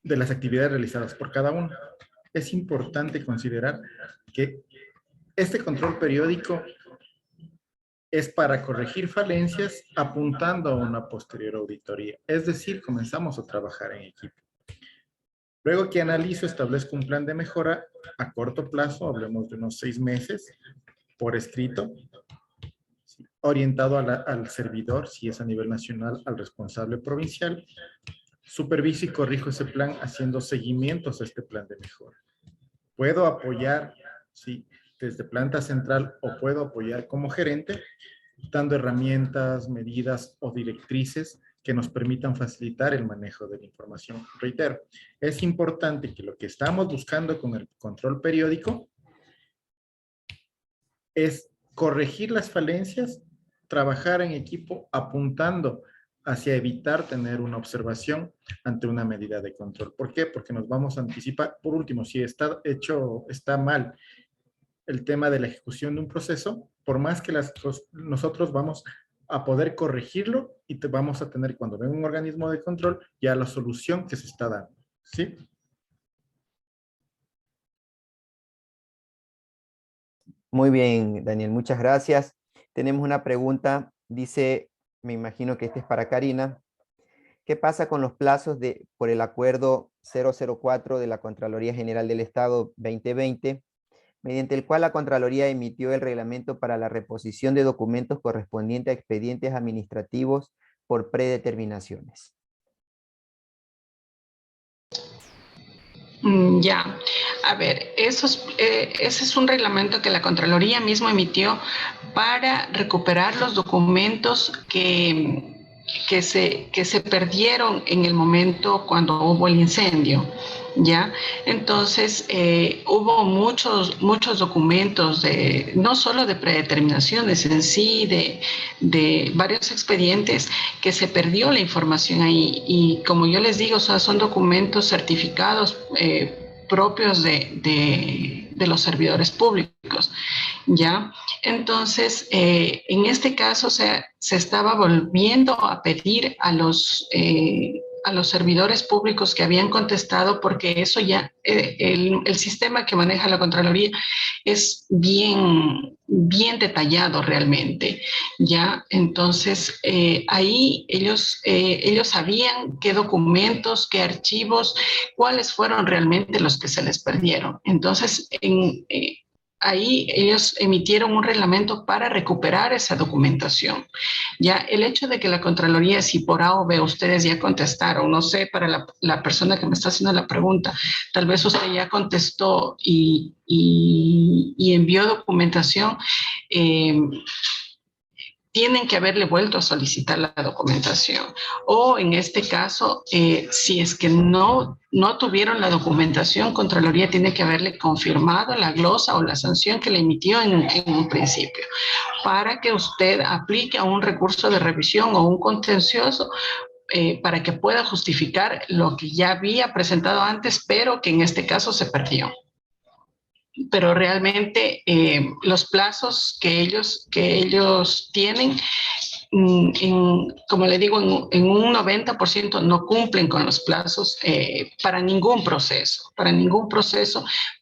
las actividades realizadas por cada uno. Es importante considerar que este control periódico es para corregir falencias apuntando a una posterior auditoría. Es decir, comenzamos a trabajar en equipo. Luego que analizo, establezco un plan de mejora a corto plazo, hablemos de unos 6 meses, por escrito, orientado al servidor, si es a nivel nacional, al responsable provincial. Superviso y corrijo ese plan haciendo seguimientos a este plan de mejora. Puedo apoyar, sí, desde planta central o puedo apoyar como gerente, dando herramientas, medidas o directrices que nos permitan facilitar el manejo de la información. Reitero, es importante que lo que estamos buscando con el control periódico es corregir las falencias, trabajar en equipo apuntando hacia evitar tener una observación ante una medida de control. ¿Por qué? Porque nos vamos a anticipar. Por último, si está mal el tema de la ejecución de un proceso, por más que nosotros vamos a poder corregirlo y vamos a tener, cuando venga un organismo de control, ya la solución que se está dando. ¿Sí? Muy bien, Daniel, muchas gracias. Tenemos una pregunta, dice, me imagino que este es para Karina. ¿Qué pasa con los plazos por el acuerdo 004 de la Contraloría General del Estado 2020, mediante el cual la Contraloría emitió el reglamento para la reposición de documentos correspondientes a expedientes administrativos por predeterminaciones? Ya, a ver, ese es un reglamento que la Contraloría mismo emitió para recuperar los documentos que se perdieron en el momento cuando hubo el incendio, ¿ya? Entonces, hubo muchos documentos, no solo de predeterminaciones en sí, de varios expedientes que se perdió la información ahí. Y como yo les digo, o sea, son documentos certificados propios de los servidores públicos, ¿ya? Entonces, en este caso, o sea, se estaba volviendo a pedir a los a los servidores públicos que habían contestado, porque eso ya, el sistema que maneja la Contraloría es bien detallado realmente, ¿ya? Entonces, ahí ellos sabían qué documentos, qué archivos, cuáles fueron realmente los que se les perdieron. Entonces, ahí ellos emitieron un reglamento para recuperar esa documentación. Ya el hecho de que la Contraloría, si por A o B ustedes ya contestaron, no sé, para la persona que me está haciendo la pregunta, tal vez usted ya contestó y envió documentación, tienen que haberle vuelto a solicitar la documentación. O en este caso, si es que no tuvieron la documentación, Contraloría tiene que haberle confirmado la glosa o la sanción que le emitió en un principio, para que usted aplique a un recurso de revisión o un contencioso, para que pueda justificar lo que ya había presentado antes, pero que en este caso se perdió. Pero realmente los plazos que ellos tienen, como le digo, en un 90% no cumplen con los plazos para ningún proceso.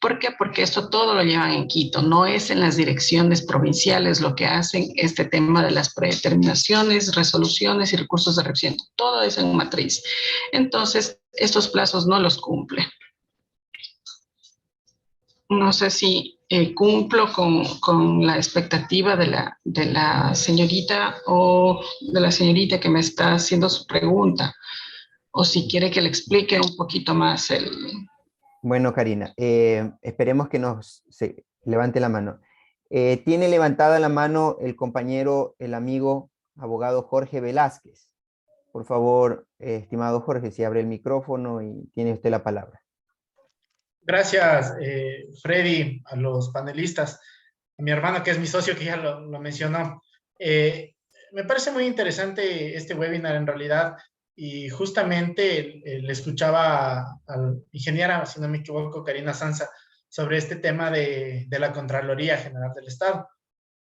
¿Por qué? Porque esto todo lo llevan en Quito, no es en las direcciones provinciales lo que hacen este tema de las predeterminaciones, resoluciones y recursos de revisión. Todo es en matriz. Entonces, estos plazos no los cumplen. No sé si cumplo con la expectativa de la señorita o de la señorita que me está haciendo su pregunta, o si quiere que le explique un poquito más el... Bueno, Karina, esperemos que se levante la mano. Tiene levantada la mano el compañero, el amigo, abogado Jorge Velázquez. Por favor, estimado Jorge, si abre el micrófono y tiene usted la palabra. Gracias, Freddy, a los panelistas, a mi hermano que es mi socio que ya lo mencionó. Me parece muy interesante este webinar en realidad, y justamente le escuchaba a la ingeniera, si no me equivoco, Karina Sanza, sobre este tema de la Contraloría General del Estado.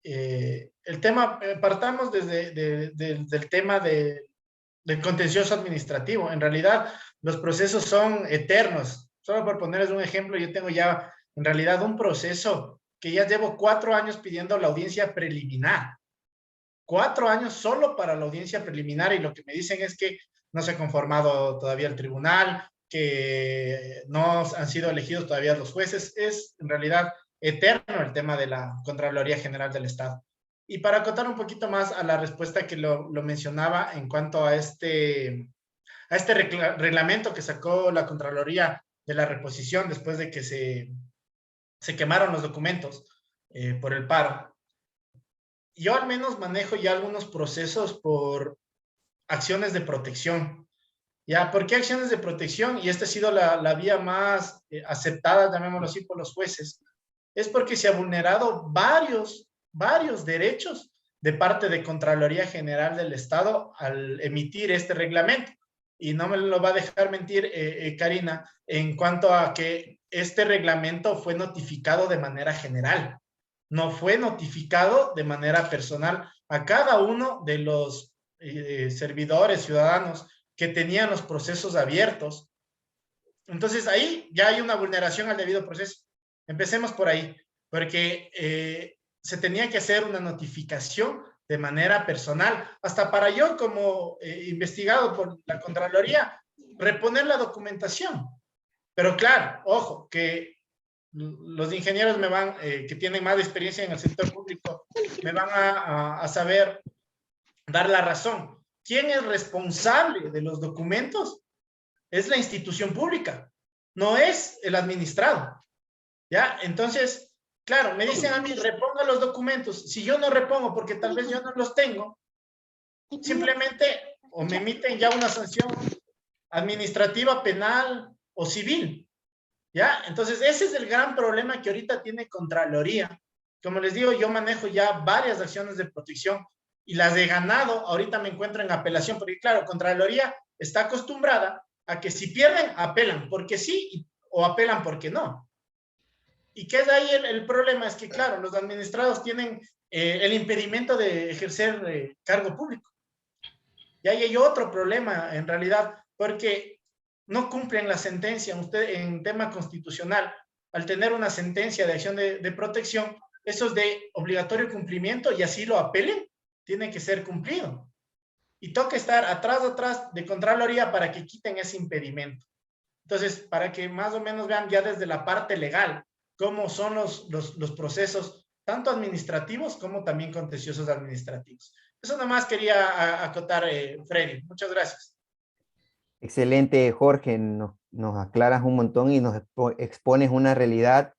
El tema, partamos del tema del contencioso administrativo. En realidad, los procesos son eternos. Solo por ponerles un ejemplo, yo tengo ya en realidad un proceso que ya llevo 4 años pidiendo la audiencia preliminar. 4 años solo para la audiencia preliminar, y lo que me dicen es que no se ha conformado todavía el tribunal, que no han sido elegidos todavía los jueces. Es en realidad eterno el tema de la Contraloría General del Estado. Y para acotar un poquito más a la respuesta que lo mencionaba en cuanto a este reglamento que sacó la Contraloría de la reposición después de que se quemaron los documentos por el paro. Yo al menos manejo ya algunos procesos por acciones de protección. ¿Ya? ¿Por qué acciones de protección? Y esta ha sido la vía más aceptada, llamémoslo así, por los jueces. Es porque se ha vulnerado varios derechos de parte de Contraloría General del Estado al emitir este reglamento. Y no me lo va a dejar mentir Karina, en cuanto a que este reglamento fue notificado de manera general. No fue notificado de manera personal a cada uno de los servidores, ciudadanos que tenían los procesos abiertos. Entonces ahí ya hay una vulneración al debido proceso. Empecemos por ahí, porque se tenía que hacer una notificación de manera personal, hasta para yo como investigado por la Contraloría, reponer la documentación. Pero claro, ojo, que los ingenieros que tienen más experiencia en el sector público, me van a saber dar la razón. ¿Quién es responsable de los documentos? Es la institución pública, no es el administrado. ¿Ya? Entonces, claro, me dicen a mí, reponga los documentos. Si yo no repongo porque tal vez yo no los tengo, simplemente o me emiten ya una sanción administrativa, penal o civil. ¿Ya? Entonces, ese es el gran problema que ahorita tiene Contraloría. Como les digo, yo manejo ya varias acciones de protección y las he ganado. Ahorita me encuentro en apelación, porque claro, Contraloría está acostumbrada a que si pierden, apelan porque sí o apelan porque no. ¿Y qué es ahí el problema? Es que, claro, los administrados tienen el impedimento de ejercer cargo público. Y ahí hay otro problema, en realidad, porque no cumplen la sentencia. Usted en tema constitucional, al tener una sentencia de acción de protección, eso es de obligatorio cumplimiento y así lo apelen, tiene que ser cumplido. Y toca estar atrás de Contraloría para que quiten ese impedimento. Entonces, para que más o menos vean ya desde la parte legal cómo son los procesos, tanto administrativos como también contenciosos administrativos. Eso nomás quería acotar, Freddy. Muchas gracias. Excelente, Jorge. Nos aclaras un montón y nos expones una realidad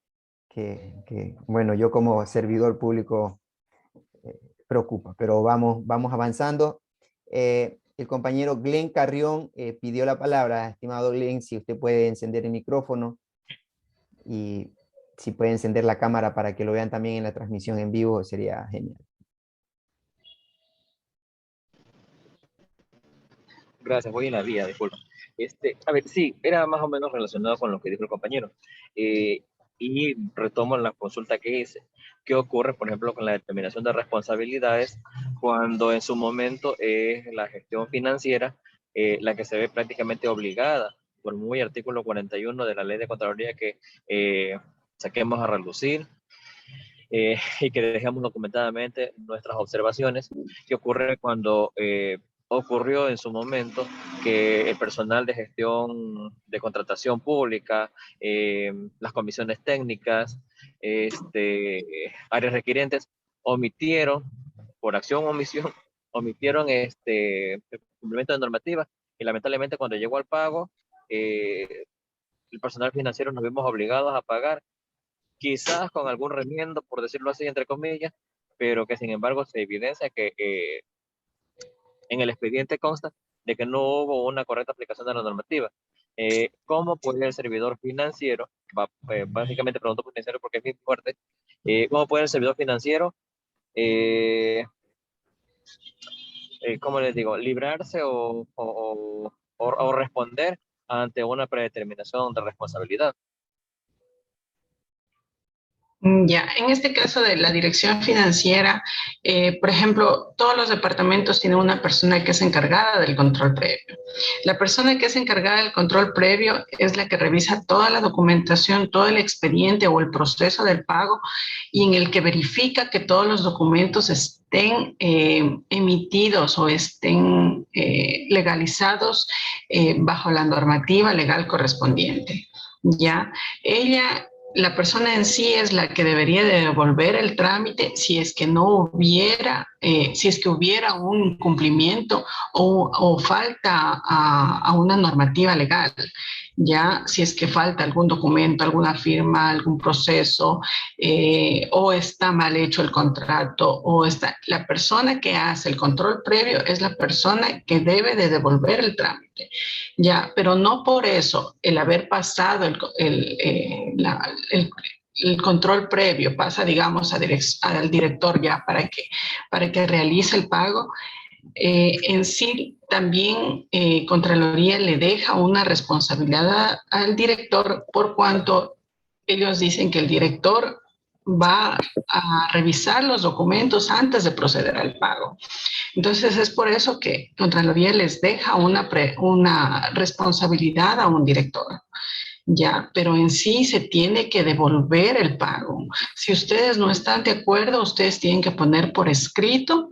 que, bueno, yo como servidor público preocupa, pero vamos avanzando. El compañero Glenn Carrión pidió la palabra. Estimado Glenn, si usted puede encender el micrófono y si puede encender la cámara para que lo vean también en la transmisión en vivo, sería genial. Gracias, voy en la vía, disculpa. A ver, sí, era más o menos relacionado con lo que dijo el compañero. Y retomo la consulta que hice. ¿Qué ocurre, por ejemplo, con la determinación de responsabilidades cuando en su momento es la gestión financiera la que se ve prácticamente obligada por muy artículo 41 de la Ley de Contraloría que saquemos a relucir y que dejemos documentadamente nuestras observaciones? ¿Qué ocurre cuando ocurrió en su momento que el personal de gestión de contratación pública, las comisiones técnicas, áreas requirientes, omitieron, por acción o omisión, omitieron el cumplimiento de normativa y lamentablemente cuando llegó al pago, el personal financiero nos vimos obligados a pagar, quizás con algún remiendo, por decirlo así, entre comillas, pero que sin embargo se evidencia que en el expediente consta de que no hubo una correcta aplicación de la normativa. ¿Cómo puede el servidor financiero, básicamente pregunto por financiero porque es muy fuerte, cómo puede el servidor financiero, ¿cómo les digo?, librarse o responder ante una predeterminación de responsabilidad? Ya, en este caso de la dirección financiera, por ejemplo, todos los departamentos tienen una persona que es encargada del control previo. La persona que es encargada del control previo es la que revisa toda la documentación, todo el expediente o el proceso del pago y en el que verifica que todos los documentos estén emitidos o estén legalizados bajo la normativa legal correspondiente. Ya, la persona en sí es la que debería de devolver el trámite si es que no hubiera, si es que hubiera un incumplimiento o falta a una normativa legal. Ya, si es que falta algún documento, alguna firma, algún proceso, o está mal hecho el contrato, la persona que hace el control previo es la persona que debe de devolver el trámite. Ya, pero no por eso el haber pasado el control previo pasa, digamos, al director ya para que realice el pago. En sí, también Contraloría le deja una responsabilidad al director por cuanto ellos dicen que el director va a revisar los documentos antes de proceder al pago. Entonces, es por eso que Contraloría les deja una responsabilidad a un director. Ya, pero en sí se tiene que devolver el pago. Si ustedes no están de acuerdo, ustedes tienen que poner por escrito,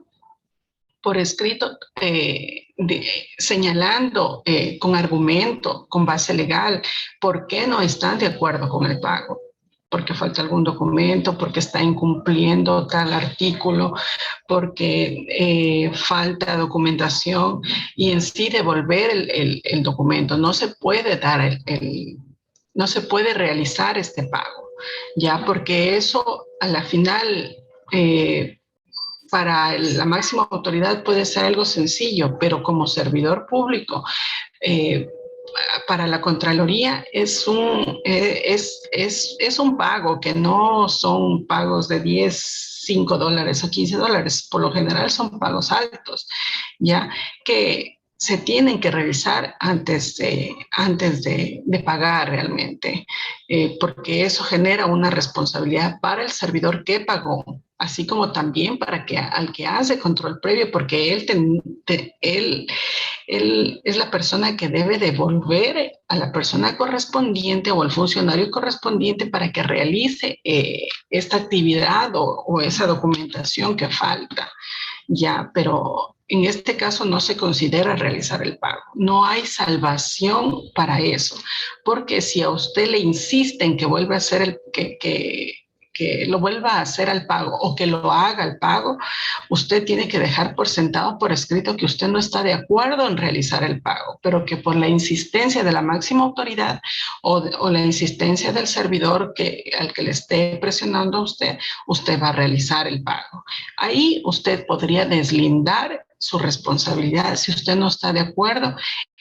señalando con argumento, con base legal, por qué no están de acuerdo con el pago. Porque falta algún documento, porque está incumpliendo tal artículo, porque falta documentación y en sí devolver el documento. No se puede dar no se puede realizar este pago, ya, porque eso a la final para la máxima autoridad puede ser algo sencillo, pero como servidor público, para la Contraloría es un pago que no son pagos de 10, 5 dólares o 15 dólares, por lo general son pagos altos, ya que se tienen que revisar antes de pagar realmente, porque eso genera una responsabilidad para el servidor que pagó. así como también para que al que hace control previo, porque él es la persona que debe devolver a la persona correspondiente o al funcionario correspondiente para que realice esta actividad o esa documentación que falta. Ya, pero en este caso no se considera realizar el pago. No hay salvación para eso, porque si a usted le insisten que vuelva a hacer que lo vuelva a hacer al pago o que lo haga al pago, usted tiene que dejar por sentado por escrito que usted no está de acuerdo en realizar el pago, pero que por la insistencia de la máxima autoridad o la insistencia del servidor al que le esté presionando a usted, usted va a realizar el pago. Ahí usted podría deslindar su responsabilidad si usted no está de acuerdo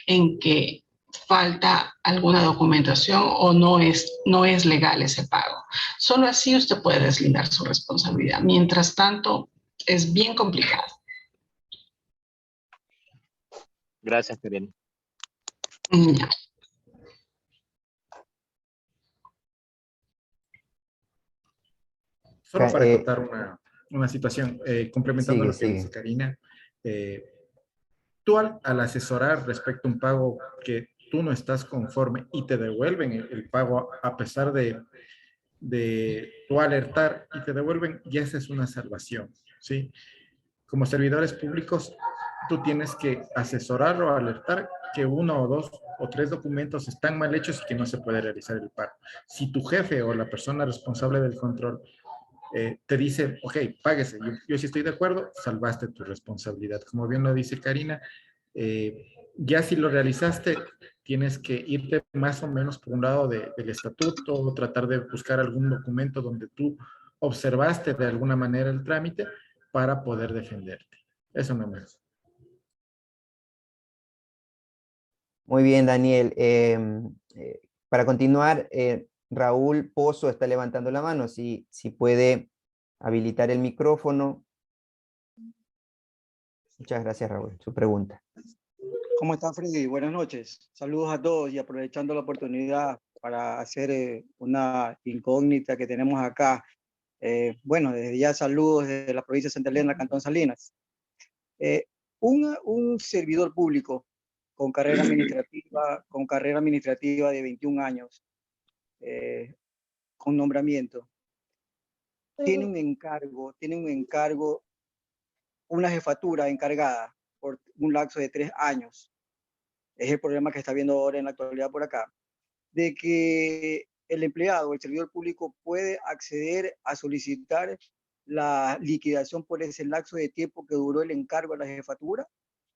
en que falta alguna documentación o no es legal ese pago. Solo así usted puede deslindar su responsabilidad. Mientras tanto, es bien complicado. Gracias, Karen. Ya. Solo para contar una situación, complementando lo que dice Karina, tú al asesorar respecto a un pago que tú no estás conforme y te devuelven el pago a pesar de tú alertar y te devuelven, ya esa es una salvación, ¿sí? Como servidores públicos, tú tienes que asesorar o alertar que 1 o 2 o 3 documentos están mal hechos y que no se puede realizar el pago. Si tu jefe o la persona responsable del control te dice, ok, páguese, yo sí estoy de acuerdo, salvaste tu responsabilidad. Como bien lo dice Karina, ya si lo realizaste, tienes que irte más o menos por un lado del estatuto o tratar de buscar algún documento donde tú observaste de alguna manera el trámite para poder defenderte. Eso no más. Muy bien, Daniel. Para continuar, Raúl Pozo está levantando la mano. Si puede habilitar el micrófono. Muchas gracias, Raúl. Su pregunta. ¿Cómo está, Freddy? Buenas noches. Saludos a todos y aprovechando la oportunidad para hacer una incógnita que tenemos acá. Bueno, desde ya saludos desde la provincia de Santa Elena, Cantón Salinas. Un servidor público con carrera administrativa de 21 años, con nombramiento, tiene un encargo, una jefatura encargada por un lapso de 3 años. Es el problema que está viendo ahora en la actualidad por acá, de que el empleado, el servidor público puede acceder a solicitar la liquidación por ese lapso de tiempo que duró el encargo a la jefatura,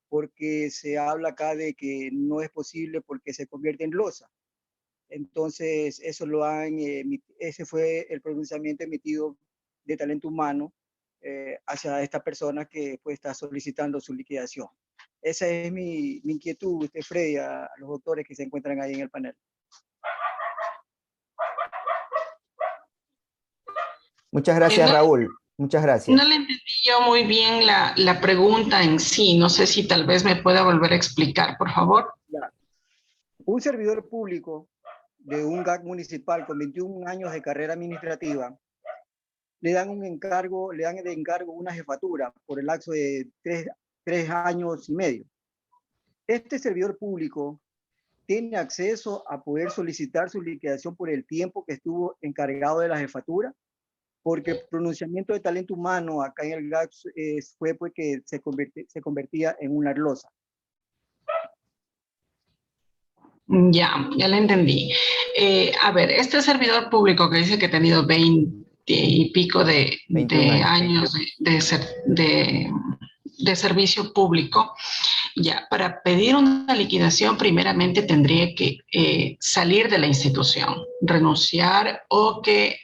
porque se habla acá de que no es posible porque se convierte en losa. Entonces, ese fue el pronunciamiento emitido de Talento Humano hacia esta persona que pues, está solicitando su liquidación. Esa es mi inquietud, Freddy, a los doctores que se encuentran ahí en el panel. Muchas gracias, Raúl. Muchas gracias. No le entendí yo muy bien la pregunta en sí. No sé si tal vez me pueda volver a explicar, por favor. Ya. Un servidor público de un GAC municipal con 21 años de carrera administrativa le dan de encargo una jefatura por el lapso de 3 años y medio. Este servidor público tiene acceso a poder solicitar su liquidación por el tiempo que estuvo encargado de la jefatura, porque el pronunciamiento de Talento Humano acá en el GAC fue pues, que se convertía en una losa. Ya lo entendí. A ver, este servidor público que dice que ha tenido 20 y pico de años de servicio público, ya, para pedir una liquidación primeramente tendría que salir de la institución, renunciar o que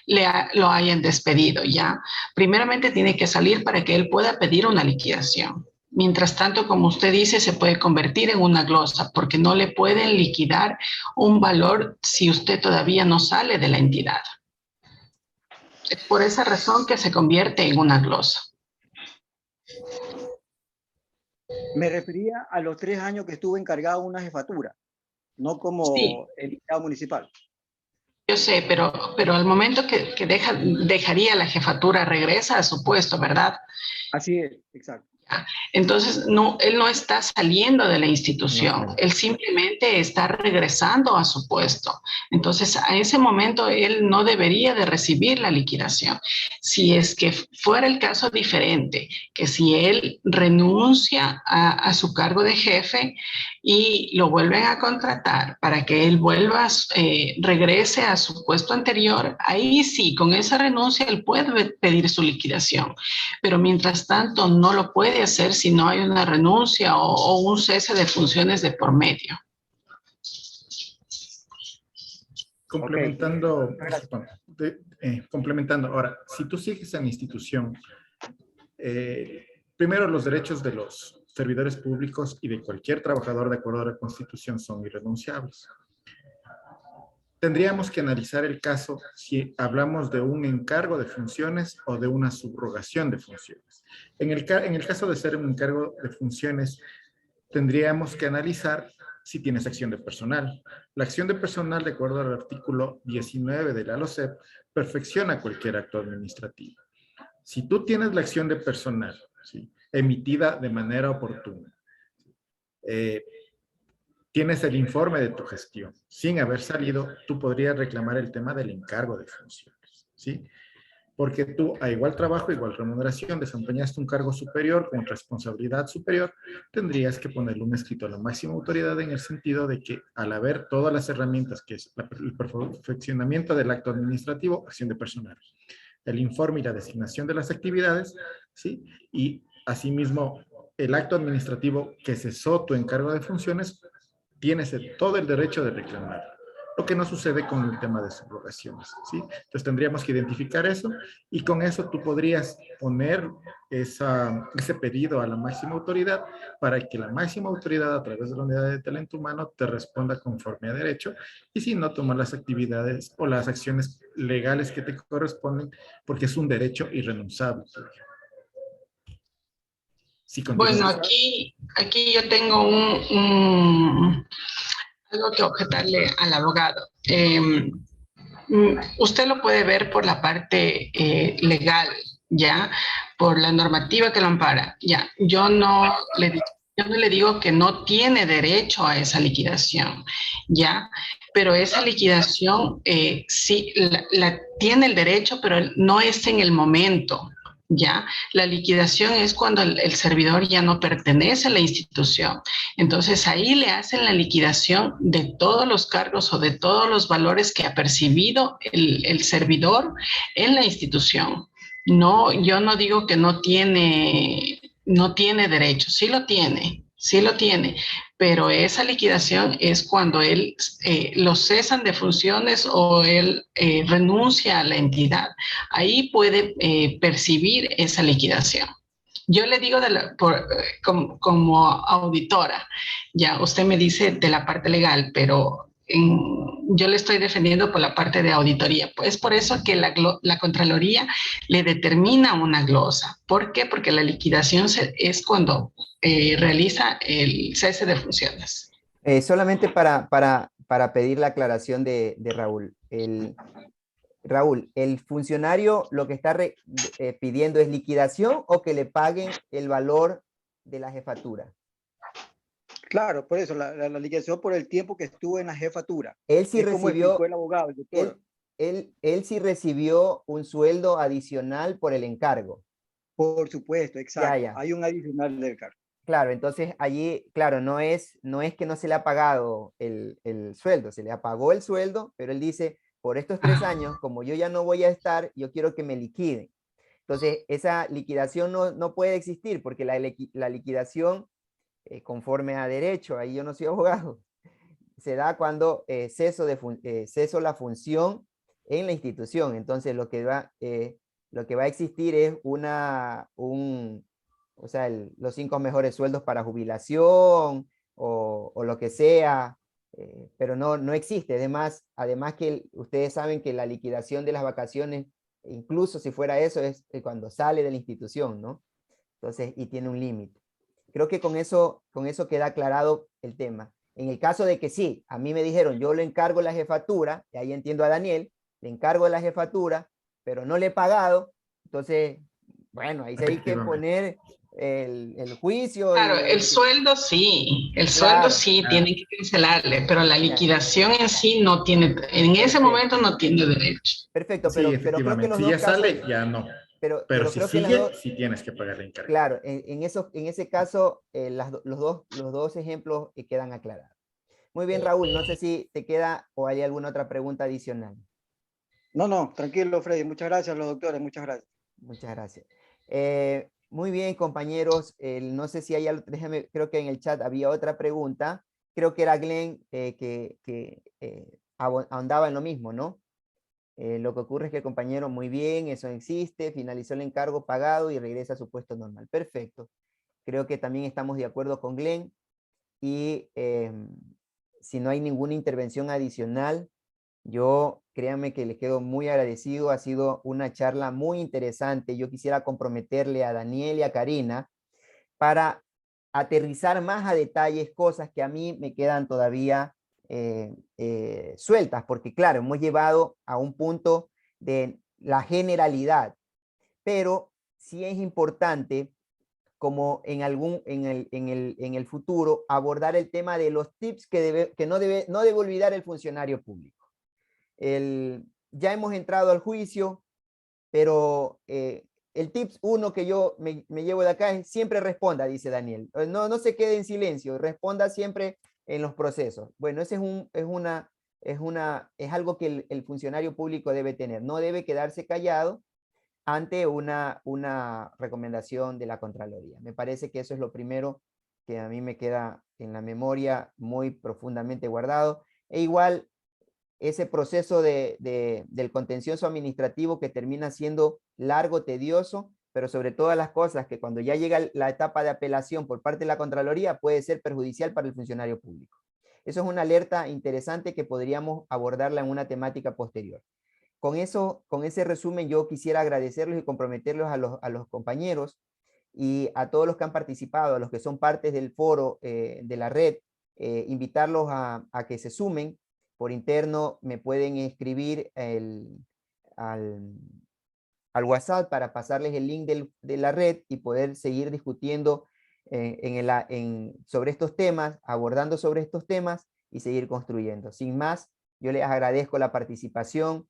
lo hayan despedido, ya. Primeramente tiene que salir para que él pueda pedir una liquidación. Mientras tanto, como usted dice, se puede convertir en una glosa porque no le pueden liquidar un valor si usted todavía no sale de la entidad. Es por esa razón que se convierte en una glosa. Me refería a los 3 años que estuvo encargado una jefatura, no como sí. el empleado municipal. Yo sé, pero al momento que dejaría la jefatura, regresa a su puesto, ¿verdad? Así es, exacto. Entonces, no, él no está saliendo de la No institución, sale. él simplemente está regresando a su puesto. Entonces, a ese momento, él no debería de recibir la liquidación. Si es que fuera el caso diferente, que si él renuncia a su cargo de jefe y lo vuelven a contratar para que él vuelva, regrese a su puesto anterior, ahí sí, con esa renuncia, él puede pedir su liquidación. Pero mientras tanto no lo puede hacer si no hay una renuncia o un cese de funciones de por medio. Complementando, Gracias. complementando, ahora, si tú sigues en la institución, primero los derechos de los servidores públicos y de cualquier trabajador de acuerdo a la Constitución son irrenunciables. Tendríamos que analizar el caso si hablamos de un encargo de funciones o de una subrogación de funciones. En el caso de ser un encargo de funciones, tendríamos que analizar si tienes acción de personal. La acción de personal, de acuerdo al artículo 19 de la LOCEP, perfecciona cualquier acto administrativo. Si tú tienes la acción de personal, ¿sí?, emitida de manera oportuna, tienes el informe de tu gestión, sin haber salido, tú podrías reclamar el tema del encargo de funciones, ¿sí? Porque tú, a igual trabajo, igual remuneración, desempeñaste un cargo superior con responsabilidad superior, tendrías que ponerle un escrito a la máxima autoridad en el sentido de que al haber todas las herramientas, que es el perfeccionamiento del acto administrativo, acción de personal, el informe y la designación de las actividades, ¿sí? Y asimismo, el acto administrativo que cesó tu encargo de funciones, tienes todo el derecho de reclamar. Lo que no sucede con el tema de subrogaciones, ¿sí? Entonces tendríamos que identificar eso y con eso tú podrías poner ese pedido a la máxima autoridad para que la máxima autoridad a través de la unidad de talento humano te responda conforme a derecho y si no, tomar las actividades o las acciones legales que te corresponden porque es un derecho irrenunciable. Si Bueno, continúas. aquí yo tengo algo que objetarle al abogado. Usted lo puede ver por la parte legal, ¿ya? Por la normativa que lo ampara, ¿ya? Yo no le digo que no tiene derecho a esa liquidación, ¿ya? Pero esa liquidación sí la tiene el derecho, pero no es en el momento, ¿ya? La liquidación es cuando el servidor ya no pertenece a la institución. Entonces ahí le hacen la liquidación de todos los cargos o de todos los valores que ha percibido el servidor en la institución. No, yo no digo que no tiene derecho, sí lo tiene, pero esa liquidación es cuando él lo cesan de funciones o él renuncia a la entidad. Ahí puede percibir esa liquidación. Yo le digo como auditora, ya usted me dice de la parte legal, pero yo le estoy defendiendo por la parte de auditoría. Pues por eso que la Contraloría le determina una glosa. ¿Por qué? Porque la liquidación es cuando realiza el cese de funciones. Solamente para pedir la aclaración de Raúl. Raúl, ¿el funcionario lo que está pidiendo es liquidación o que le paguen el valor de la jefatura? Claro, por eso, la liquidación por el tiempo que estuvo en la jefatura. Él sí Es como explicó el abogado, el doctor. Él sí recibió un sueldo adicional por el encargo. Por supuesto, exacto. Ya. Hay un adicional del cargo. Claro, entonces allí, claro, no es que no se le ha pagado el sueldo, se le pagó el sueldo, pero él dice, por estos 3 años, como yo ya no voy a estar, yo quiero que me liquiden. Entonces, esa liquidación no puede existir porque la liquidación, conforme a derecho, ahí yo no soy abogado, se da cuando ceso la función en la institución. Entonces, lo que va a existir es o sea, los 5 mejores sueldos para jubilación o lo que sea, pero no existe. Además que ustedes saben que la liquidación de las vacaciones, incluso si fuera eso, es cuando sale de la institución, ¿no? Entonces, y tiene un límite. Creo que con eso queda aclarado el tema. En el caso de que sí, a mí me dijeron, yo le encargo la jefatura, y ahí entiendo a Daniel, le encargo la jefatura, pero no le he pagado, entonces, bueno, ahí sí hay que Efectivamente. poner el juicio. Claro, el sueldo Claro. sí, Ah. tienen que cancelarle, pero la Ya. liquidación en sí no tiene, en ese Perfecto. momento no tiene derecho. Perfecto, Sí, pero creo que efectivamente. los Si dos ya casos, sale, ya no. Pero pero si creo que las sigue, dos, sí tienes que pagar la encargo. claro, en ese caso, los dos ejemplos quedan aclarados. Muy bien, Raúl, no sé si te queda o hay alguna otra pregunta adicional. No, no, tranquilo, Freddy. Muchas gracias, los doctores. Muchas gracias. Muchas gracias. Muy bien, compañeros. No sé si hay algo, déjame, creo que en el chat había otra pregunta. Creo que era Glenn que ahondaba en lo mismo, ¿no? Lo que ocurre es que el compañero, muy bien, eso existe, finalizó el encargo pagado y regresa a su puesto normal. Perfecto. Creo que también estamos de acuerdo con Glenn. Y si no hay ninguna intervención adicional, yo créanme que les quedo muy agradecido. Ha sido una charla muy interesante. Yo quisiera comprometerle a Daniel y a Karina para aterrizar más a detalles cosas que a mí me quedan todavía sueltas, porque claro, hemos llevado a un punto de la generalidad, pero sí es importante como en el futuro abordar el tema de los tips que no debe olvidar el funcionario público. Ya hemos entrado al juicio, pero el tips 1 que yo me llevo de acá es siempre responda, dice Daniel. No se quede en silencio, responda siempre en los procesos. Bueno, ese es algo que el funcionario público debe tener. No debe quedarse callado ante una recomendación de la Contraloría. Me parece que eso es lo primero que a mí me queda en la memoria muy profundamente guardado. E igual ese proceso del contencioso administrativo que termina siendo largo, tedioso, pero sobre todas las cosas que cuando ya llega la etapa de apelación por parte de la Contraloría puede ser perjudicial para el funcionario público. Eso es una alerta interesante que podríamos abordarla en una temática posterior. Con ese resumen, yo quisiera agradecerlos y comprometerlos a los compañeros y a todos los que han participado, a los que son partes del foro de la red, invitarlos a que se sumen. Por interno me pueden escribir al WhatsApp para pasarles el link de la red y poder seguir discutiendo sobre estos temas, abordando sobre estos temas y seguir construyendo. Sin más, yo les agradezco la participación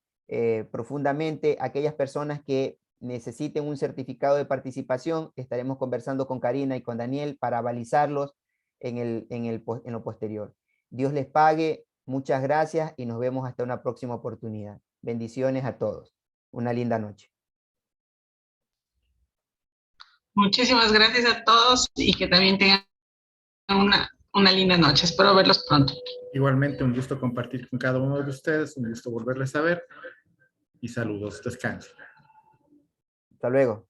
profundamente. Aquellas personas que necesiten un certificado de participación, estaremos conversando con Karina y con Daniel para balizarlos en lo posterior. Dios les pague, muchas gracias y nos vemos hasta una próxima oportunidad. Bendiciones a todos. Una linda noche. Muchísimas gracias a todos y que también tengan una linda noche. Espero verlos pronto. Igualmente, un gusto compartir con cada uno de ustedes, un gusto volverles a ver y saludos, descansen. Hasta luego.